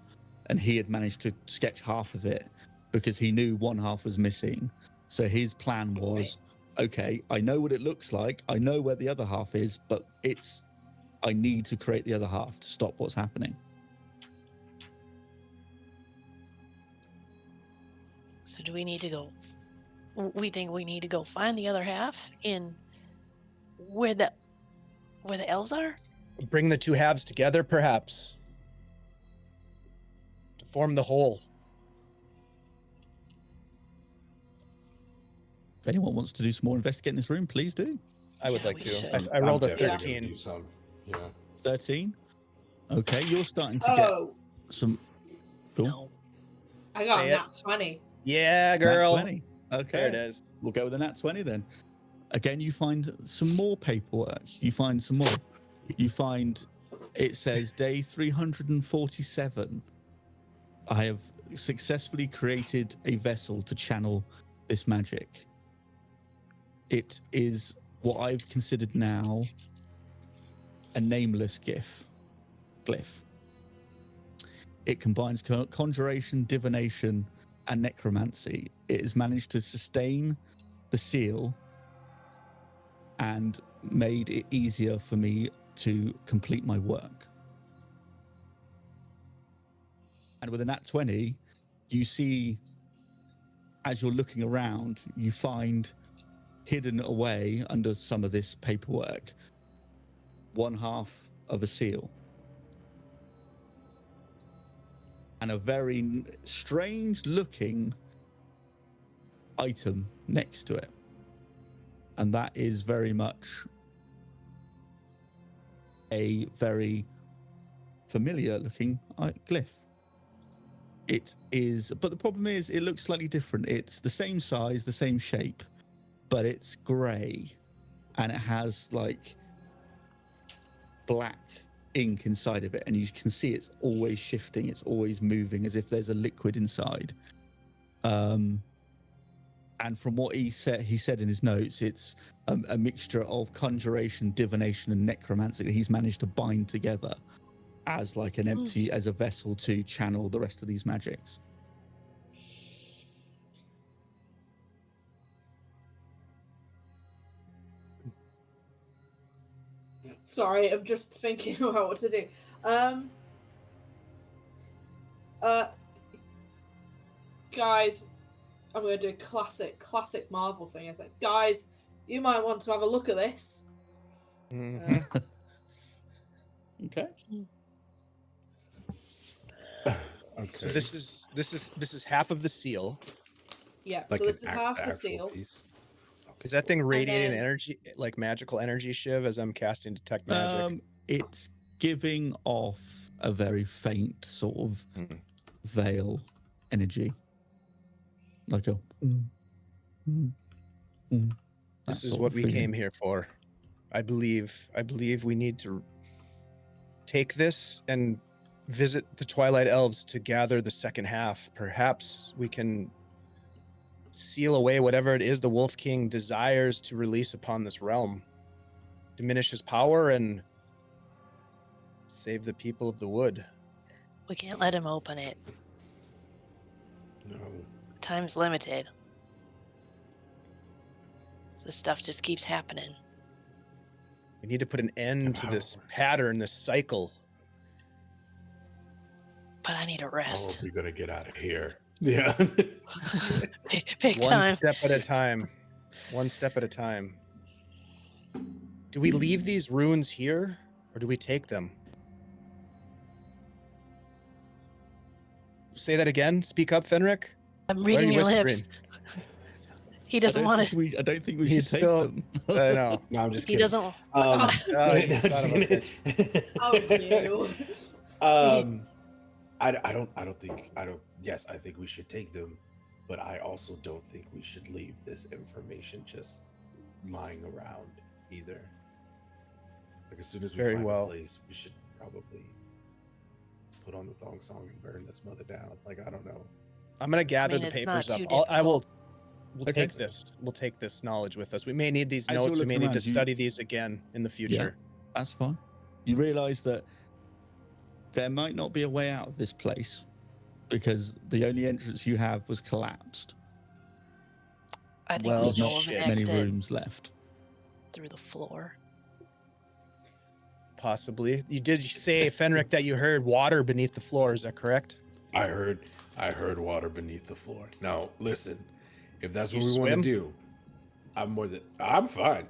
and he had managed to sketch half of it because he knew one half was missing. So his plan was, okay, I know what it looks like, I know where the other half is, but I need to create the other half to stop what's happening. So do we need to go? We think we need to go find the other half in where the elves are. Bring the two halves together, perhaps, to form the whole. If anyone wants to do some more investigating in this room, please do. I would Yeah, like we to. should. I rolled a I'm definitely 13. gonna do some. Yeah. 13. Okay, you're starting to get Oh, some. Cool. No. I got Say a it. nat 20. Yeah, girl. Nat 20. Okay. There it is. We'll go with a nat 20 then. Again, you find some more paperwork. You find some more. You find it says day 347. I have successfully created a vessel to channel this magic. It is what I've considered now a nameless glyph. It combines conjuration, divination, and necromancy. It has managed to sustain the seal and made it easier for me to complete my work. And with a nat 20, you see, as you're looking around, you find hidden away under some of this paperwork one half of a seal and a very strange looking item next to it. And that is very much a very familiar looking glyph. It is, but the problem is it looks slightly different. It's the same size, the same shape, but it's grey and it has like black ink inside of it, and you can see it's always shifting, it's always moving as if there's a liquid inside. And from what he said in his notes, it's a mixture of conjuration, divination, and necromancy that he's managed to bind together as like an empty, as a vessel to channel the rest of these magics. Sorry, I'm just thinking about what to do. Guys, I'm gonna do a classic Marvel thing. It's like, guys, you might want to have a look at this. Mhm. Okay. Okay. So this is half of the seal. Yeah, Like so this an is half the actual seal. piece. Is that thing radiating then- energy, like magical energy, Shiv, as I'm casting detect magic? It's giving off a very faint sort of veil energy, like a. This is what we came here for. I believe we need to take this and visit the Twilight Elves to gather the second half. Perhaps we can seal away whatever it is the Wolf King desires to release upon this realm, diminish his power, and save the people of the wood. We can't let him open it. No. Time's limited. This stuff just keeps happening. We need to put an end to this pattern, this cycle. But I need a How are rest. we gonna get out of here? Yeah. Big One time. step at a time. One step at a time. Do we leave these runes here, or do we take them? Say that again. Speak up, Fenric. I'm Why are reading you your whispering? lips. He doesn't want to. I don't think we He's should take still- them. I know. No, I'm just He kidding. doesn't. Um, Oh, you no, son of a just Oh, you. Yes, I think we should take them, but I also don't think we should leave this information just lying around either. Like as soon as we Very find well. a place, we should probably put on the thong song and burn this mother down. Like, I don't know. I'm gonna gather mean, the it's papers not up. too I will. difficult. We'll Okay. take this. We'll take this knowledge with us. We may need these As you're notes. We may looking need to around, you- study these again in the future. That's fine. You realize that there might not be a way out of this place because the only entrance you have was collapsed. I think Well, we There's know not of an many exit rooms left. through the floor. Possibly. You did say, Fenric, that you heard water beneath the floor. Is that correct? I heard water beneath the floor. Now, listen, if that's what You we want swim? to do, I'm fine.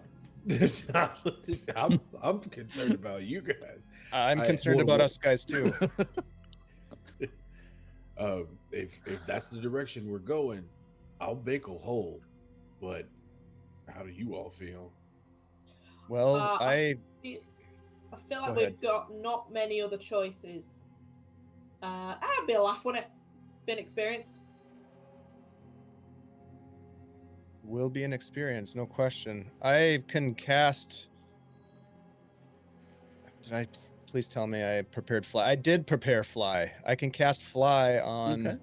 I'm concerned about you guys. I'm concerned about us guys too. If that's the direction we're going, I'll make a hole. But how do you all feel? Well, I feel like Go we've ahead. got not many other choices. I'd be a laugh, wouldn't it? Been experience. will be an experience, no question. I can cast. Did I please tell me I prepared fly? I did prepare fly. I can cast fly on. Okay.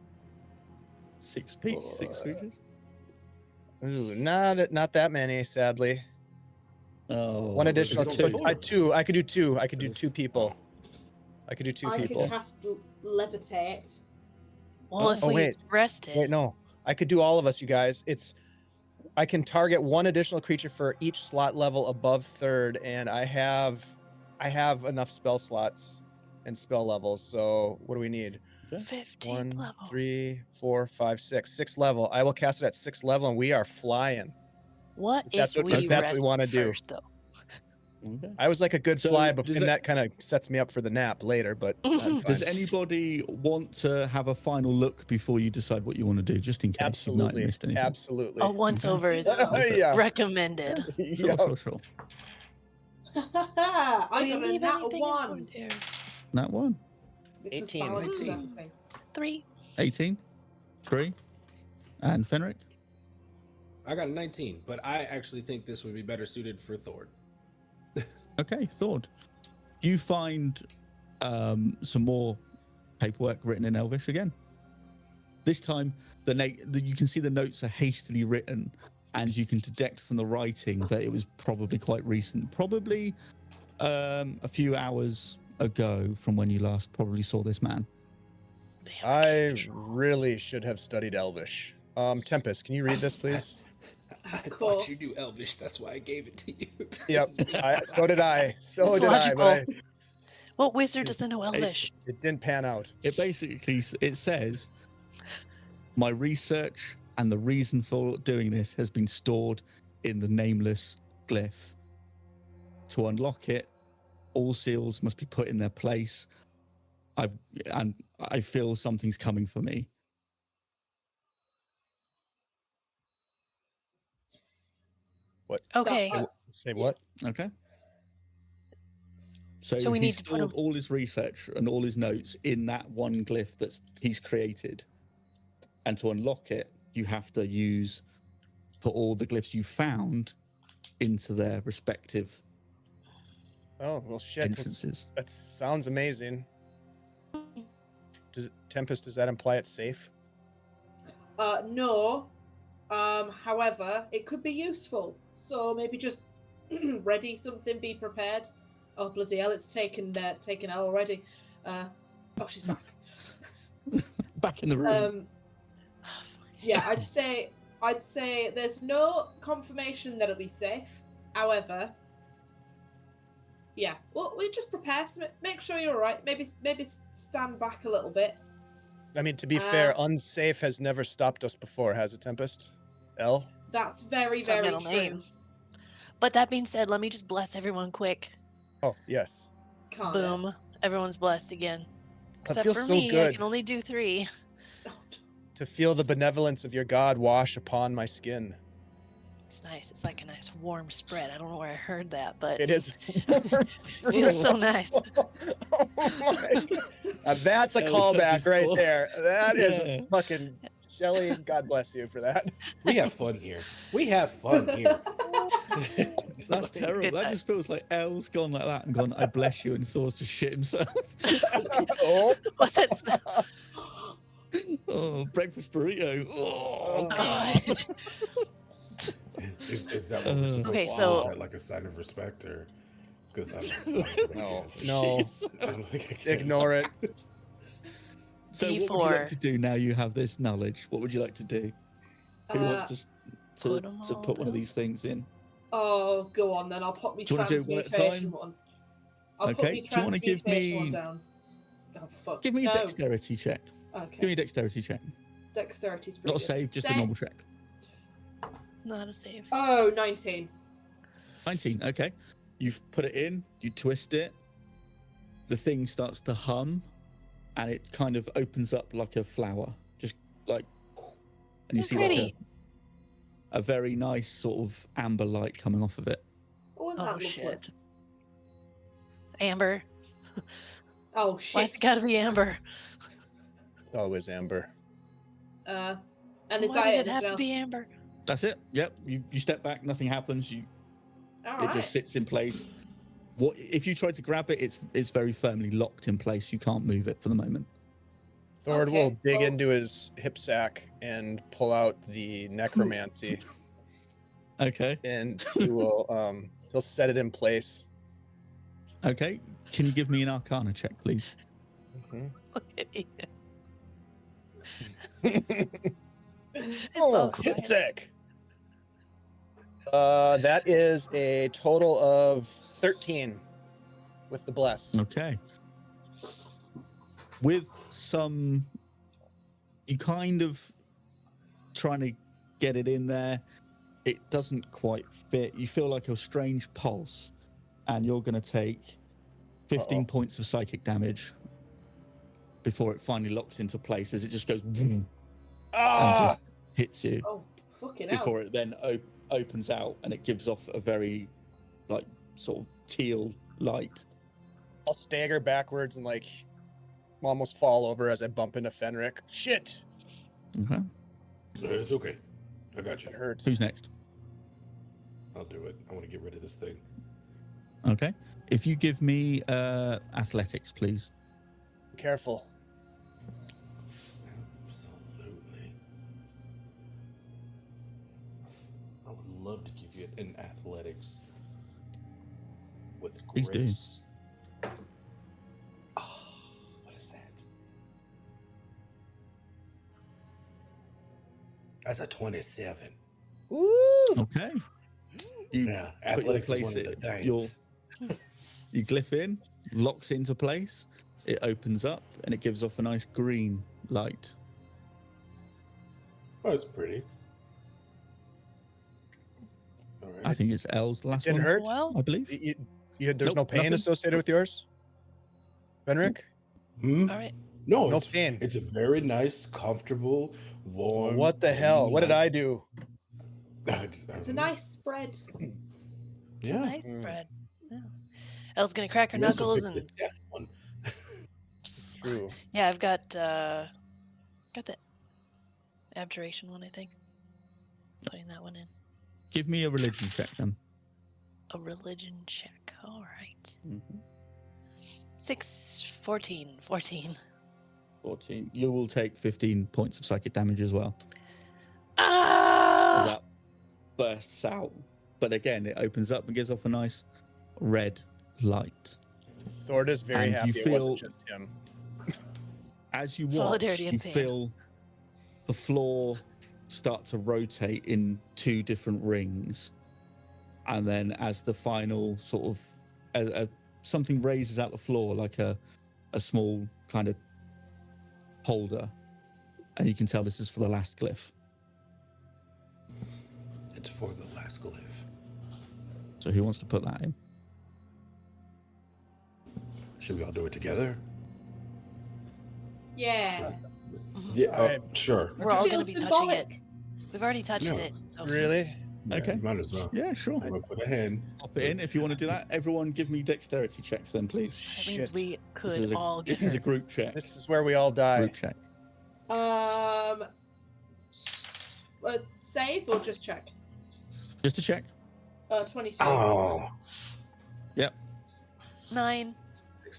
Six creatures. Ooh, not that many, sadly. Oh, One additional. it's So only two. I could do two. I could do two people. I could do two I people. could cast levitate. Well, if Oh, we wait. rest it, Wait, no. I could do all of us, you guys. I can target one additional creature for each slot level above third, and I have enough spell slots and spell levels. So what do we need? 15th 1, level. 3, 4, 5, 6. 6th level. I will cast it at 6th level, and we are flying. What If that's if what- we if that's what we rest wanna do. first, though? Okay. I was like a good So fly, but does then it- that kind of sets me up for the nap later. But I'm Does fine. anybody want to have a final look before you decide what you want to do, just in case you might have Absolutely, missed anything? absolutely. A once Okay. over is Yeah. recommended. Sure, Yeah. sure. I Do you got a leave nat anything in one. point here? That one. Because 18. balance is 18. everything. 3. 18. 3. And Fenric? I got a 19, but I actually think this would be better suited for Thord. Okay, Thord. You find some more paperwork written in Elvish again. This time, you can see the notes are hastily written, and you can detect from the writing that it was probably quite recent. Probably a few hours ago from when you last probably saw this man. I really should have studied Elvish. Tempest, can you read this, please? I thought you course. knew Elvish, that's why I gave it to you. Yep. So did I. So It's did I. But logical. What wizard doesn't know Elvish? it didn't pan out. It basically says, my research and the reason for doing this has been stored in the nameless glyph. To unlock it, all seals must be put in their place. I feel something's coming for me. What? Okay. That's- Say what? Okay. So, So we he need to put stored him- all his research and all his notes in that one glyph that he's created. And to unlock it, you have to put all the glyphs you found into their respective Oh, well, shit. entrances. That sounds amazing. Tempest, does that imply it's safe? No. However, it could be useful. So maybe just ready something, be prepared. Oh bloody hell! It's taken L already. Oh, she's back. Back in the room. Yeah, I'd say there's no confirmation that it'll be safe. However, yeah, well, we just prepare. Make sure you're all right. Maybe stand back a little bit. I mean, to be fair, unsafe has never stopped us before, has it, Tempest? L? That's very, It's our very middle true. name. But that being said, let me just bless everyone quick. Oh, yes. Can't Boom. Everyone's blessed again. That Except feels for so me, I good. can only do 3. To feel the benevolence of your God wash upon my skin. It's nice. It's like a nice warm spread. I don't know where I heard that, but It is. it feels so nice. Oh my. Now that's a That was such a callback right spoil. there. That Yeah. is fucking Shelly. God bless you for that. We have fun here. We have fun here. That's terrible. That just feels like El's gone like that and gone, I bless you, and Thor's just shit himself. Oh, What's that smell? Oh, breakfast burrito. Oh, God. Is that what we're supposed Okay, to so- do? Is that like a sign of respect, or because I don't No. think No. Jeez. I don't think I can. Ignore it. So what would you like D4. to do now you have this knowledge? What would you like to do? Who wants to put 'em to all put one of down. these things in? Oh, go on then. I'll pop me Do you wanna do it one at a transmutation time? one. I'll put Okay, me do you wanna give transmutation one me- down. Oh fuck. Give me a No. dexterity check. Okay. Give me a dexterity check. Dexterity's pretty Not a good. save, just a normal check. Not a save. Oh, 19. 19. Okay. You've put it in, you twist it, the thing starts to hum, and it kind of opens up like a flower. Just like, and you Oh, see like pretty. a very nice sort of amber light coming off of it. Oh, isn't that Oh lovely? shit. Amber. Oh Why shit. it's gotta be amber? It's always Amber. And is Why that did it? it have to be Anything amber? That's it. Yep. You step back, nothing happens. else? It Alright. just sits in place. What if you try to grab it? It's very firmly locked in place. You can't move it for the moment. Thord Okay, will dig well- into his hip sack and pull out the necromancy, Okay. and he will he'll set it in place. Okay. Can you give me an Arcana check, please? Look at you. It's all hip quiet. sack. That is a total of 13 with the bless. Okay. With some, you kind of trying to get it in there. It doesn't quite fit. You feel like a strange pulse, and you're going to take 15 points of psychic damage before it finally locks into place as it just goes and just hits you Oh, fucking hell. before it then opens out and it gives off a very like sort of teal light. I'll stagger backwards and like almost fall over as I bump into Fenric. Shit, Okay. It's okay. I got you. it hurts. Who's next? I'll do it. I want to get rid of this thing. Okay. If you give me athletics, please. Careful. Absolutely. I would love to give you an athletics with Please do. grace. Oh, what is that? That's a 27. Woo! Okay. You Yeah, put your athletics is place one of it- the your- things. you glyph in, locks into place, it opens up, and it gives off a nice green light. Oh, it's pretty. All right. I think it's L's last Didn't one, hurt. Well, I believe. There's no Nope, pain nothing. associated with yours, Fenric. Hmm? all right. No, No it's, pain. it's a very nice, comfortable, warm. What the hell? What did light. I do? It's a nice spread. It's Yeah. a nice Mm. spread. Yeah. Elle's gonna crack her You also knuckles picked the and death one. True. yeah, I've got the abjuration one, I think. Putting that one in. Give me a religion check then. A religion check. All right. Mhm. 14. 14. You will take 15 points of psychic damage as well. As Ah! that bursts out. But again, it opens up and gives off a nice red light. Thord is very And happy you it wasn't feel- just him. As you watch, Solidarity you and pain. feel the floor start to rotate in 2 different rings. And then as the final sort of something raises out the floor like a small kind of holder. And you can tell this is for the last glyph. It's for the last glyph. So who wants to put that in? Should we all do it together? Yeah. Yeah, Alright. sure. We're all Feels gonna be touching it. symbolic. We've already touched Yeah. it. So. Really? Okay. Yeah, might as well. Yeah, sure. I'm gonna put a hand. Pop it in if you want to do that. Everyone give me dexterity checks then, please. That means Shit. we This could is all get this is a hurt. group check. This is where we all die. Group check. Save or just check? Just to check. 22. Oh, Yep. 9.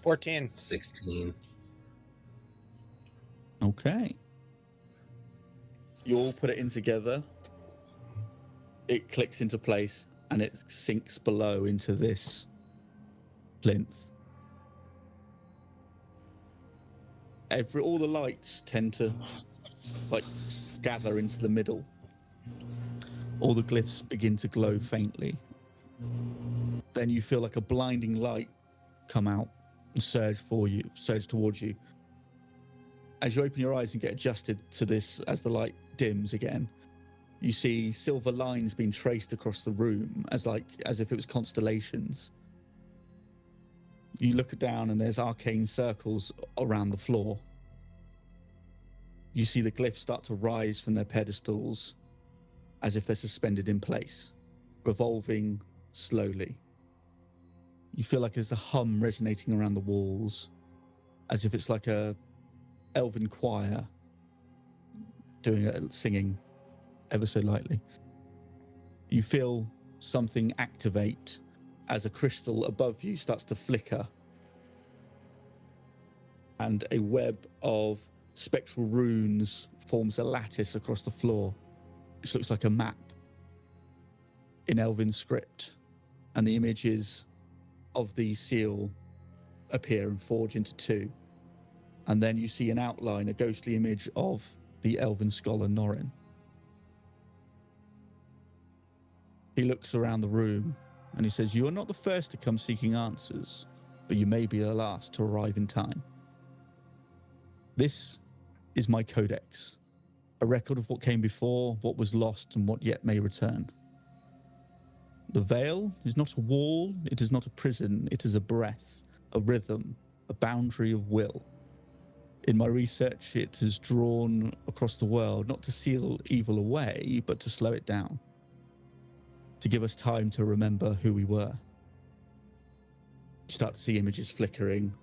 14. 16. Okay. You all put it in together. It clicks into place and it sinks below into this plinth. All the lights tend to like gather into the middle. All the glyphs begin to glow faintly. Then you feel like a blinding light come out and surge towards you. As you open your eyes and get adjusted to this, as the light dims again, you see silver lines being traced across the room as if it was constellations. You look down and there's arcane circles around the floor. You see the glyphs start to rise from their pedestals as if they're suspended in place, revolving slowly. You feel like there's a hum resonating around the walls, as if it's like a elven choir singing ever so lightly. You feel something activate as a crystal above you starts to flicker, and a web of spectral runes forms a lattice across the floor, which looks like a map in elven script, and the images of the seal appear and forge into two. And then you see an outline, a ghostly image of the elven scholar Norrin. He looks around the room and he says, "You are not the first to come seeking answers, but you may be the last to arrive in time. This is my codex, a record of what came before, what was lost, and what yet may return. The veil is not a wall, it is not a prison, it is a breath, a rhythm, a boundary of will. In my research, it has drawn across the world, not to seal evil away, but to slow it down, to give us time to remember who we were." You start to see images flickering,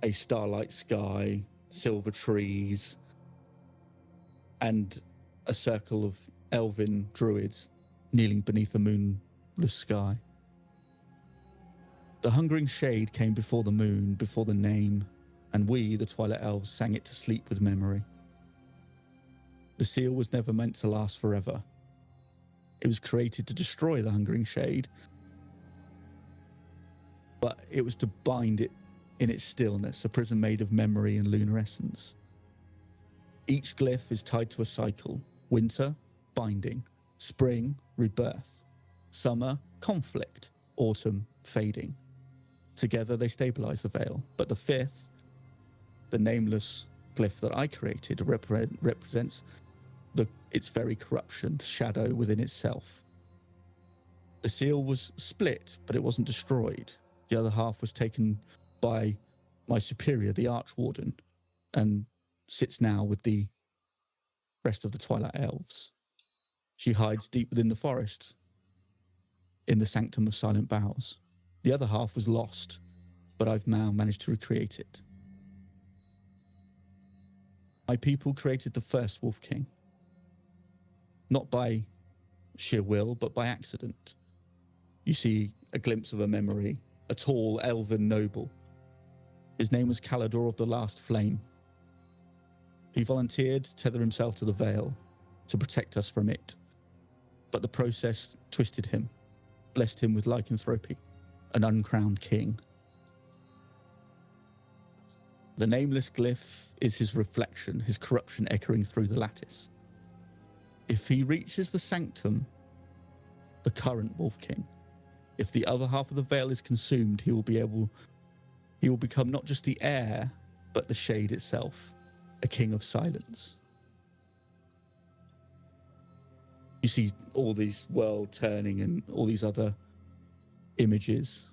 a starlight sky, silver trees, and a circle of elven druids kneeling beneath a moonless sky. The hungering shade came before the moon, before the name, and we, the Twilight Elves, sang it to sleep with memory. The seal was never meant to last forever. It was created to destroy the hungering shade, but it was to bind it in its stillness, a prison made of memory and luminescence. Each glyph is tied to a cycle: winter, binding; spring, rebirth; summer, conflict; autumn, fading. Together they stabilize the veil, but the fifth, the nameless glyph that I created, represents its very corruption, the shadow within itself. The seal was split, but it wasn't destroyed. The other half was taken by my superior, the Archwarden, and sits now with the rest of the Twilight Elves. She hides deep within the forest, in the Sanctum of Silent Boughs. The other half was lost, but I've now managed to recreate it. My people created the first Wolf King, not by sheer will, but by accident. You see a glimpse of a memory, a tall elven noble. His name was Calidor of the Last Flame. He volunteered to tether himself to the veil to protect us from it, but the process twisted him, blessed him with lycanthropy, an uncrowned king. The nameless glyph is his reflection, his corruption echoing through the lattice. If he reaches the sanctum, the current Wolf King, if the other half of the veil is consumed, he will become not just the heir, but the shade itself, a king of silence. You see all these world turning and all these other images.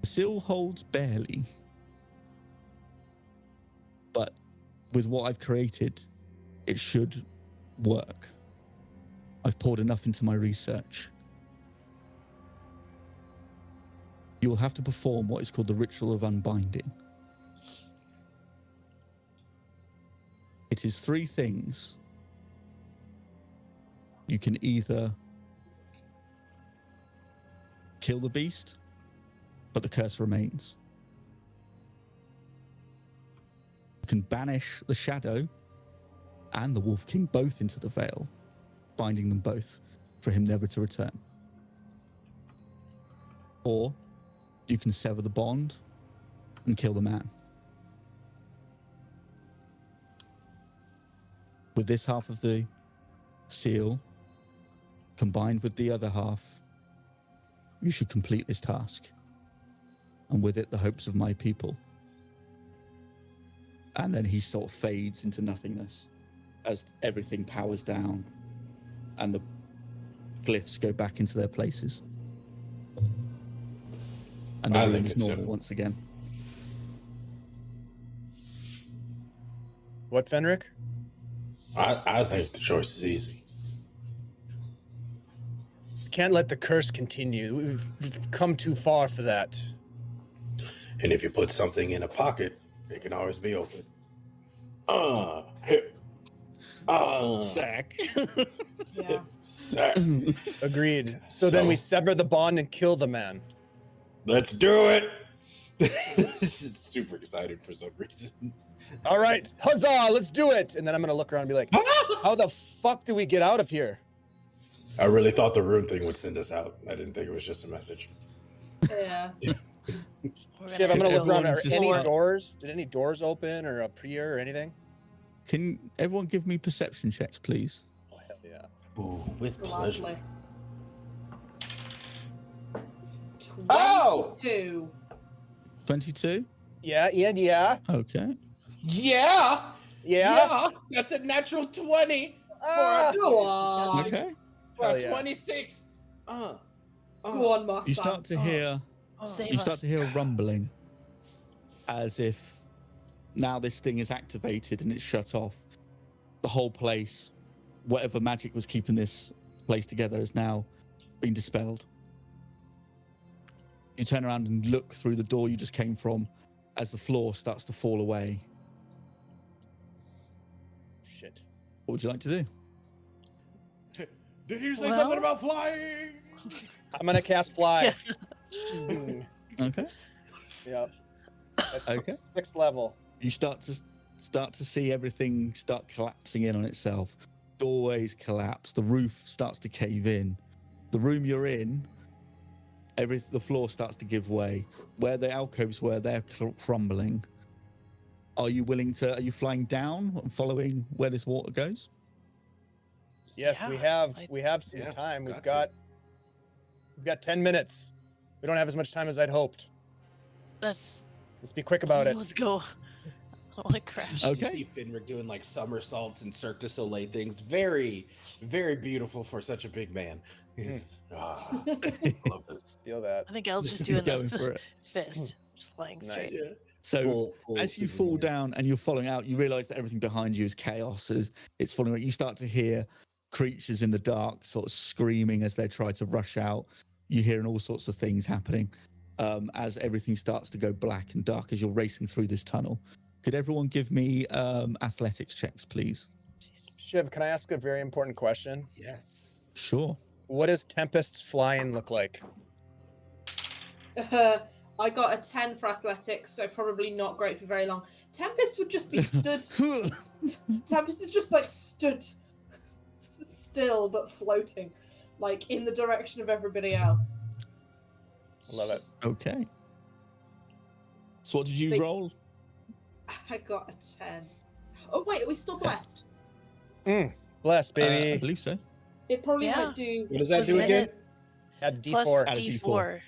The seal holds barely, but with what I've created, it should work. I've poured enough into my research. You will have to perform what is called the ritual of unbinding. It is 3 things. You can either kill the beast, but the curse remains. You can banish the shadow and the Wolf King both into the veil, binding them both for him never to return. Or you can sever the bond and kill the man. With this half of the seal combined with the other half, you should complete this task. And with it, the hopes of my people. And then he sort of fades into nothingness as everything powers down and the glyphs go back into their places. And the room is normal once again. What, Fenric? I think the choice is easy. Can't let the curse continue. We've come too far for that. And if you put something in a pocket, it can always be open. Sack. Yeah. Sack. Agreed. So then we sever the bond and kill the man. Let's do it. This is super excited for some reason. All right, huzzah, let's do it. And then I'm going to look around and be like, how the fuck do we get out of here? I really thought the rune thing would send us out. I didn't think it was just a message. Yeah. Shiv, I'm going to look around. Are Just- any doors? Did any doors open or a prior or anything? Can everyone give me perception checks, please? Oh, hell yeah. Ooh, with pleasure. Lovely. Oh! 22. 22? Yeah, Ian, yeah. Okay. Yeah. Yeah. That's a natural 20 Ah! Go on. Okay. for Hell a yeah. 26. Go on, my You son. start to hear Save you start us. to hear a rumbling as if now this thing is activated and it's shut off. The whole place, whatever magic was keeping this place together, has now been dispelled. You turn around and look through the door you just came from as the floor starts to fall away. Shit. What would you like to do? Did you say Well- something about flying? I'm going to cast fly. Okay. Yep. That's Okay. 6th level. You start to see everything start collapsing in on itself. Doorways collapse. The roof starts to cave in. The room you're in, the floor starts to give way. Where the alcoves were, they're crumbling. Are you flying down and following where this water goes? Yes, Yeah, we have some Yeah, time. We've gotcha. got 10 minutes. We don't have as much time as I'd hoped. Let's Let's be quick about it. Let's go. I want to crash. Okay. You see Finric doing like somersaults and Cirque du Soleil things. Very, very beautiful for such a big man. I love this. Feel that. I think Elle's just He's doing going the for it. fist, just flying straight. Nice. So Full as you fall Superman. down and you're falling out, you realize that everything behind you is chaos. It's falling out. You start to hear creatures in the dark sort of screaming as they try to rush out. You're hearing all sorts of things happening as everything starts to go black and dark as you're racing through this tunnel. Could everyone give me athletics checks, please? Shiv, can I ask a very important question? Yes. Sure. What does Tempest's flying look like? I got a 10 for athletics, so probably not great for very long. Tempest would just be stood. Tempest is just like stood still but floating, like in the direction of everybody else. I love it. Just- Okay. So what did you Big- roll? I got a 10. Oh wait, are we still blessed? Bless, I baby. believe so. It probably Yeah. might do. What does that do Wasn't again? it Add plus D4. Add a D4?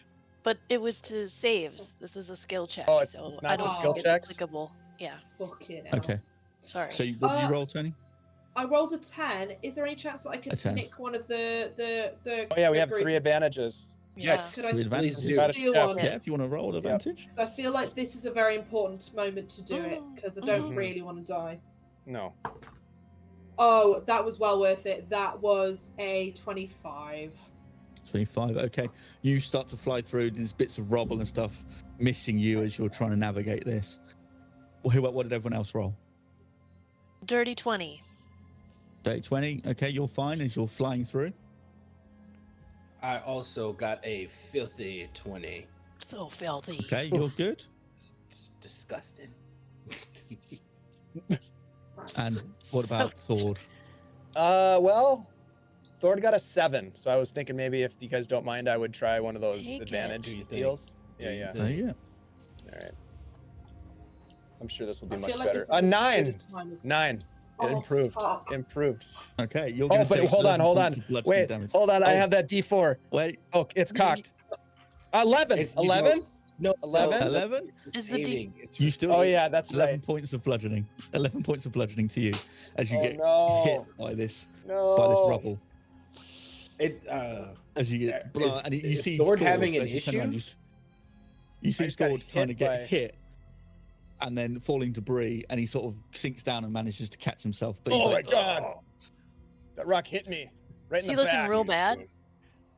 But it was to saves. This is a skill check. Oh, it's so not I just don't skill think checks? It's applicable. Yeah. Fucking hell. Okay. Sorry. So what did you Uh, roll, Tony? I rolled a 10. Is there any chance that I A could 10. nick one of the Oh yeah, we the have group? 3 advantages. Yes. Could I With advantage. Please do. Got a steal step. one? Yeah, if you want to roll advantage. Because I feel like this is a very important moment to do it, because I don't Mhm. really want to die. No. Oh, that was well worth it. That was a 25. 25. Okay. You start to fly through. There's bits of rubble and stuff missing you as you're trying to navigate this. What did everyone else roll? Dirty 20. Dirty 20. Okay, you're fine as you're flying through. I also got a filthy 20. So filthy. Okay, you're good. It's disgusting. And what about Thor? Well, Thor got a 7, so I was thinking maybe if you guys don't mind, I would try one of those Take it. advantage Do you think? deals. Do Yeah, you yeah. think? Yeah. All right. I'm sure this will be I much feel like better. this is A as good 9. a time as- 9. Oh, Improved. fuck. Improved. Okay, you're Oh, going to but take hold on, 11 hold on. points of bludgeoning Wait, damage. hold on. I Oh. have that D4. Wait, Oh, it's cocked. 11. It's- you 11? No, 11? 11? Is the saving. It's You for still- Oh, saving. yeah, that's 11 right. points of bludgeoning. 11 points of bludgeoning to you as you Oh, get no. hit by this No. rubble. It. As you get blown, and you is see Thor Thor having an as you turn around, issue? you see just got Thor kind hit of get by- hit and then falling debris, and he sort of sinks down and manages to catch himself. But he's Oh, like, my God. "Oh." That rock hit me right Is in he the looking back. real bad? Do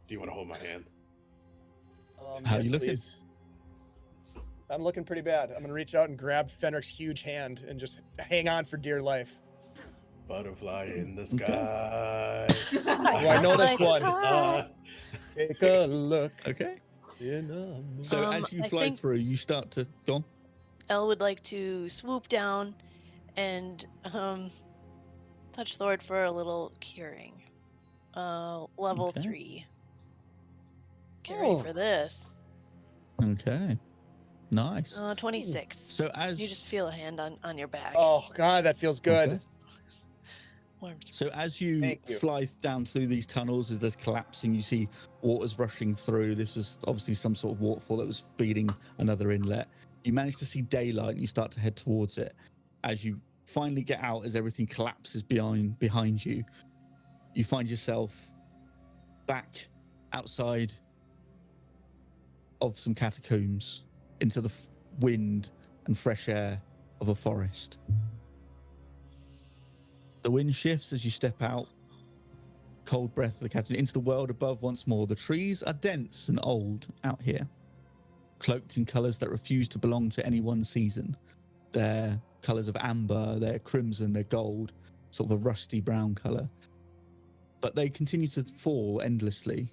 you want to hold my hand? How Yes, you looking? please. I'm looking pretty bad. I'm gonna reach out and grab Fenric's huge hand and just hang on for dear life. Butterfly in the Okay. sky. Oh, I know this Like one. high. Take a look. Okay. In a So Um, as you I fly think- through, you start to go on. Elle would like to swoop down and touch Thord for a little curing. Level Okay. 3. Get Oh. ready for this. Okay. Nice. 26. So as You just feel a hand on your back. Oh God, that feels good. Okay. Warms. So as you Thank you. fly down through these tunnels, as there's collapsing, you see water's rushing through. This was obviously some sort of waterfall that was feeding another inlet. You manage to see daylight and you start to head towards it. As you finally get out, as everything collapses behind you, you find yourself back outside of some catacombs into the wind and fresh air of a forest. The wind shifts as you step out, cold breath of the catacomb into the world above once more. The trees are dense and old out here, cloaked in colours that refuse to belong to any one season. They're colours of amber, they're crimson, they're gold, sort of a rusty brown colour. But they continue to fall endlessly.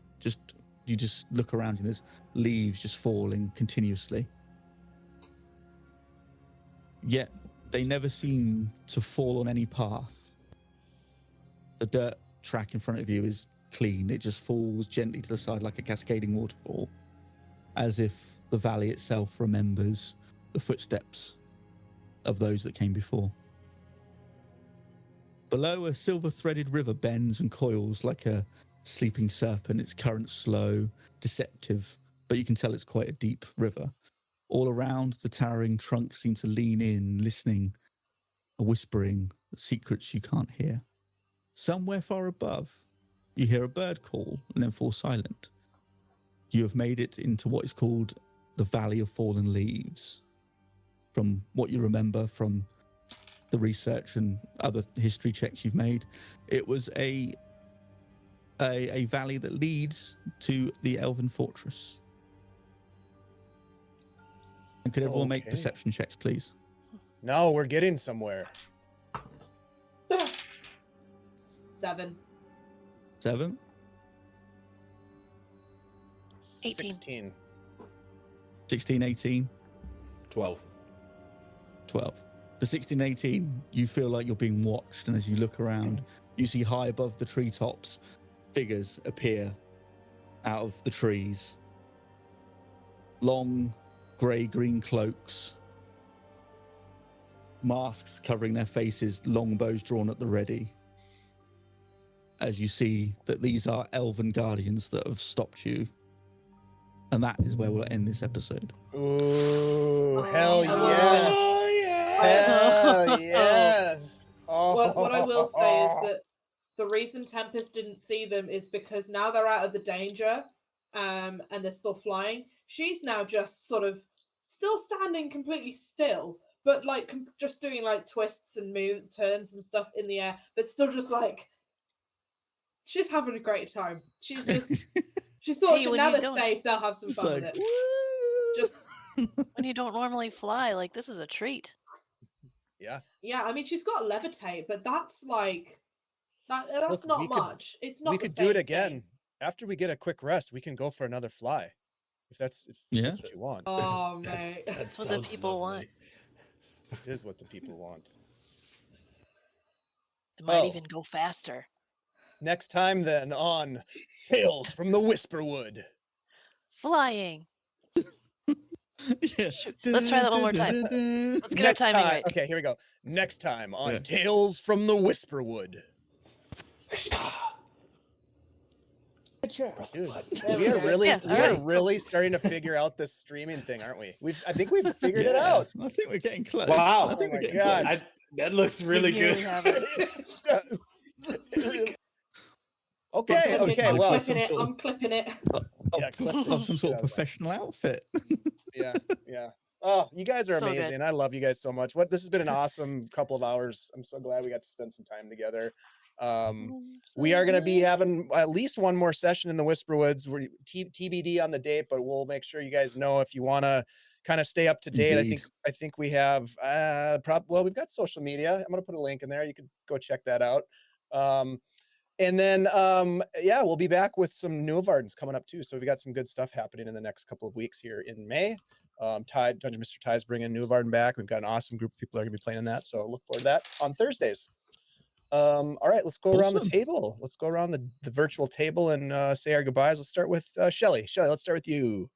You just look around and there's leaves just falling continuously. Yet they never seem to fall on any path. The dirt track in front of you is clean. It just falls gently to the side like a cascading waterfall, as if the valley itself remembers the footsteps of those that came before. Below, a silver-threaded river bends and coils like a sleeping serpent, its current slow, deceptive, but you can tell it's quite a deep river. All around, the towering trunks seem to lean in, listening, whispering secrets you can't hear. Somewhere far above, you hear a bird call and then fall silent. You have made it into what is called the Valley of Fallen Leaves. From what you remember from the research and other history checks you've made, it was a valley that leads to the Elven Fortress. And could everyone make Okay. perception checks, please? No, we're getting somewhere. 7. 7, 18. 16. 16, 18, 12. 12. The 16, 18, you feel like you're being watched, and as you look around, you see high above the treetops, figures appear out of the trees. Long, grey-green cloaks, masks covering their faces, long bows drawn at the ready. As you see that these are elven guardians that have stopped you. And that is where we'll end this episode. Ooh, hell Oh, yes. Oh, yeah. Hell yes. Oh. What I will say is that the reason Tempest didn't see them is because now they're out of the danger, and they're still flying. She's now just sort of still standing completely still, but like just doing like twists and turns and stuff in the air, but still just like she's having a great time. She's just she thought Hey, when now you they're don't- safe, they'll have some It's fun like, with it. woo! Just When you don't normally fly, like this is a treat. Yeah. yeah, I mean she's got levitate, but that's like That's Look, not much. It's not We the could same do it thing. again after we get a quick rest. We can go for another fly, if that's Yeah. what you want. Oh, mate. That What the sounds people want. lovely. It is what the people want. It might Oh. even go faster. Next time, then, on Tales from the Whisperwood. Flying. Yeah. Let's try that one more time. Let's get our timing right. Okay, here we go. Next time on Yeah. Tales from the Whisperwood. Dude, There we we are go. really, Yeah, we are alright. really starting to figure out this streaming thing, aren't we? I think we've figured it out. I think we're getting close. Wow. I think Oh we're my getting God. close. That looks really You really good. have it. Okay, That's okay, I'm well, clipping it. some sort I'm clipping it. Yeah, clip the Of some shit sort out of of that. professional outfit. Yeah, yeah. Oh, you guys are So good. amazing. I love you guys so much. This has been an awesome couple of hours. I'm so glad we got to spend some time together. We are going to be having at least one more session in the Whisperwoods. We're TBD on the date, but we'll make sure you guys know if you want to kind of stay up to date. Indeed. I think we have well, we've got social media. I'm going to put a link in there. You can go check that out. And then, yeah, we'll be back with some new Vardens coming up too. So we got some good stuff happening in the next couple of weeks here in May. Dungeon Mr. Ty's bringing new Varden back. We've got an awesome group of people that are going to be playing that. So look forward to that on Thursdays. All right, let's go around the Awesome. table. Let's go around the virtual table and say our goodbyes. Let's start with Shelly. Shelly, let's start with you.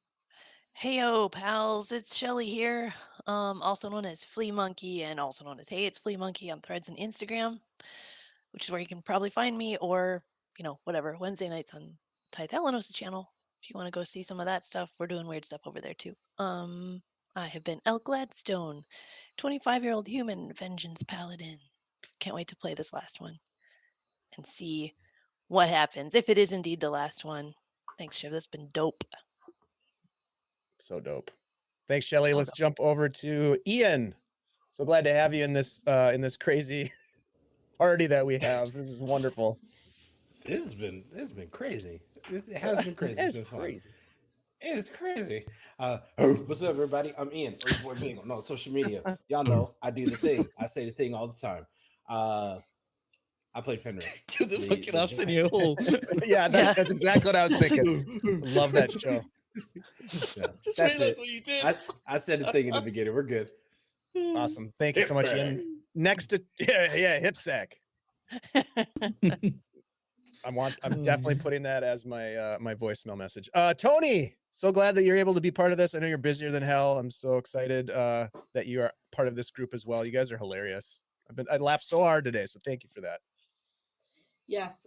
Heyo, pals, it's Shelly here, also known as Flea Monkey and also known as Hey, it's Flea Monkey on Threads and Instagram, which is where you can probably find me, or, you know, whatever, Wednesday nights on Tithe Helenos channel. If you want to go see some of that stuff, we're doing weird stuff over there too. I have been El Gladstone, 25-year-old human vengeance paladin. Can't wait to play this last one and see what happens, if it is indeed the last one. Thanks, Shiv. That's been dope. So dope. Thanks, Shelly. So Let's dope. jump over to Ian. So glad to have you in this crazy party that we have. This is wonderful. It's been crazy. It has been crazy. It's been fun. It's crazy. What's up, everybody? I'm Ian, or your boy Bingo. No, social media. Y'all know I do the thing. I say the thing all the time. I played Fenrir. Get the fucking ass in your hole. Yeah, that's exactly what I was thinking. Love that show. Yeah, Just that's realized it. what you did. I said the thing in the beginning. We're good. Awesome. Thank you so much, Ian. Next to hip sack. I'm definitely putting that as my my voicemail message. Tony, so glad that you're able to be part of this. I know you're busier than hell. I'm so excited that you are part of this group as well. You guys are hilarious. I laughed so hard today, so thank you for that.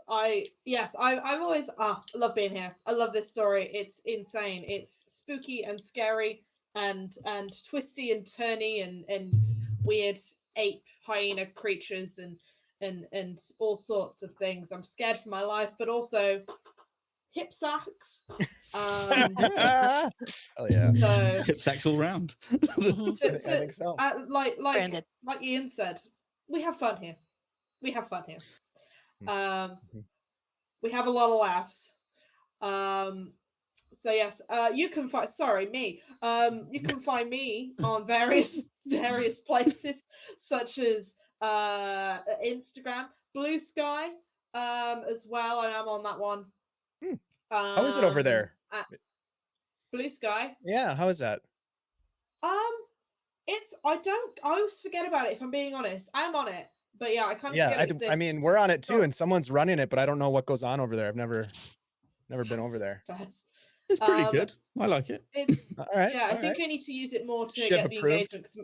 I've always I love being here. I love this story. It's insane. It's spooky and scary and twisty and turny and weird ape hyena creatures and all sorts of things. I'm scared for my life, but also hip sacks. Hell yeah. So Hip sacks all round. to, I think so. like Branded. like Ian said, we have fun here. We have fun here. We have a lot of laughs. So yes, you can find you can find me on various places such as Instagram, Blue Sky, as well. I am on that one. How is it over there? Blue Sky. Yeah, how is that? I always forget about it, if I'm being honest. I'm on it, but yeah, I kind of Yeah, forget it exists. I mean, we're on it too, So- and someone's running it, but I don't know what goes on over there. I've never been over there. It's pretty Um, good. I like it. It's All right. yeah, I all think right. I need to use it more to Shiv get the approved. engagement. 'Cause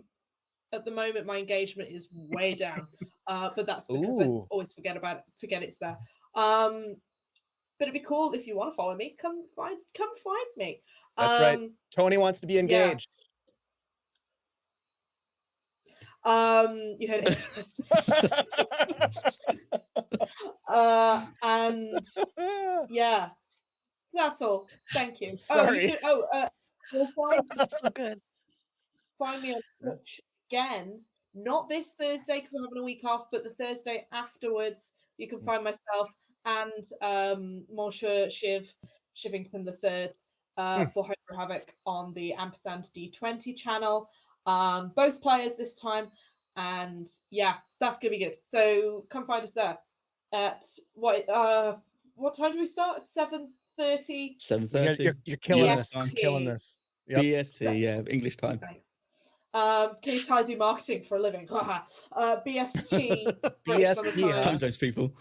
at the moment, my engagement is way down, but that's because I Ooh. always forget it's there. But it'd be cool if you want to follow me. Come find me. That's right. Tony wants to be engaged. You heard it first. And yeah, that's all. Thank you. Sorry. You'll find So good. find me on Twitch again. Not this Thursday because I'm having a week off, but the Thursday afterwards, you can find myself and Monsieur Shiv, Shivington III, for Hyper Havoc on the Ampersand D20 channel. Both players this time, and yeah, that's gonna be good. So come find us there. at what time do we start? At 7:30. 7:30. You're killing US this. time. You're killing this. Yep. BST, yeah, English time. Thanks. Can you try do marketing for a living? BST. British Summer BST, huh? Time zones, people.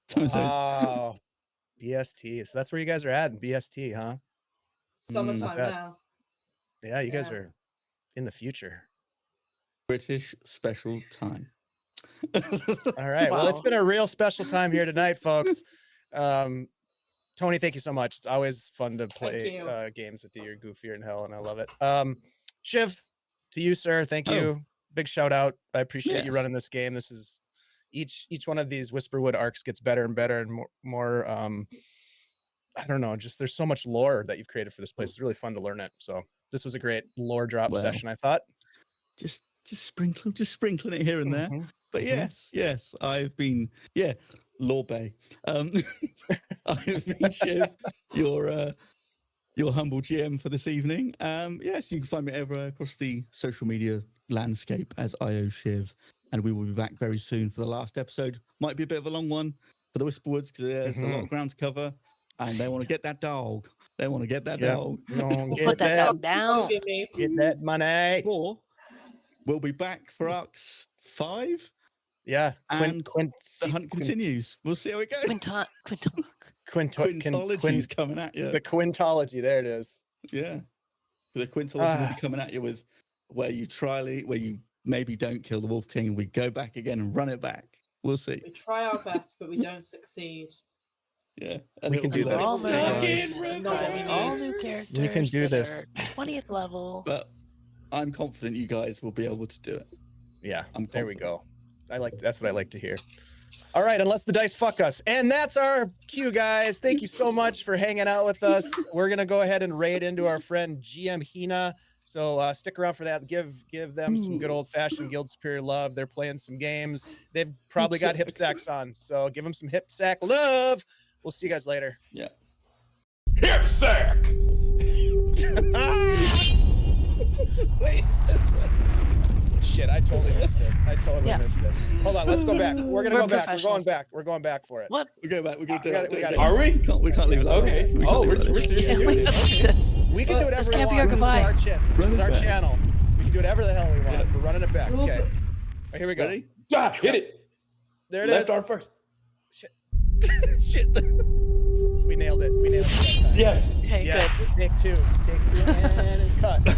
Time zones. Oh, BST. So that's where you guys are at in BST, huh? Summertime bet. now. Yeah, you guys Yeah. are in the future. British special time. All right. Well, it's Wow. been a real special time here tonight, folks. Tony, thank you so much. It's always fun to play you. games with you. You're goofier than hell, and I love it. Shiv, to you, sir. Thank you. Big shout out. I appreciate you Yes. running this game. This is each one of these Whisperwood arcs gets better and better and more. I don't know. Just there's so much lore that you've created for this place. It's really fun to learn it. So this was a great lore drop Well, session, I thought. just sprinkling it here and there. Mhm. But yes, I've been Lord Bay. I've been Shiv, your humble GM for this evening. Yes, you can find me everywhere across the social media landscape as IO Shiv, and we will be back very soon for the last episode. Might be a bit of a long one for the Whisperwoods because there's a lot of ground to cover, and they want to get that dog. They want to get that dog. No, We'll put that dog down. Give me. Get that money. Or we'll be back for Arcs 5. Yeah. And the hunt continues. We'll see how it goes. Quintology's coming at you. The quintology. There it is. Yeah. The quintology will be coming at you with where you where you maybe don't kill the Wolf King. We go back again and run it back. We'll see. We try our best, but we don't succeed. Yeah. We can do this. All new We characters. can do that this. are 20th level. But I'm confident you guys will be able to do it. Yeah. I'm There we confident. go. That's what I like to hear. All right, unless the dice fuck us. And that's our cue, guys. Thank you so much for hanging out with us. We're going to go ahead and raid into our friend GM Hina. So stick around for that. Give them some good old-fashioned Guild Superior love. They're playing some games. They've probably got hip sacks on. So give them some hip sack love. We'll see you guys later. Yeah. Hip sack. Wait, this one. Shit, I totally missed it. Missed it. Hold on, let's go back. We're going to We're go back. We're going professionals. back. We're going back for it. What? We'll go back. We're going to do it. we got it. Are we? We can't leave it like this. Okay. We can't Oh, leave we're it like this. seriously Can't doing leave it. it like this. We can do whatever This we can't want. be our This is goodbye. our channel. This Run is it our back. channel. We can do whatever the hell we want. Yeah. We're running it back. Rules- Okay. All right, here we go. Ready? Ah, hit it. There it Left is. arm first. Shit. We nailed it. We nailed it that time. Yes. Okay, Yes. good. Take two. And cut.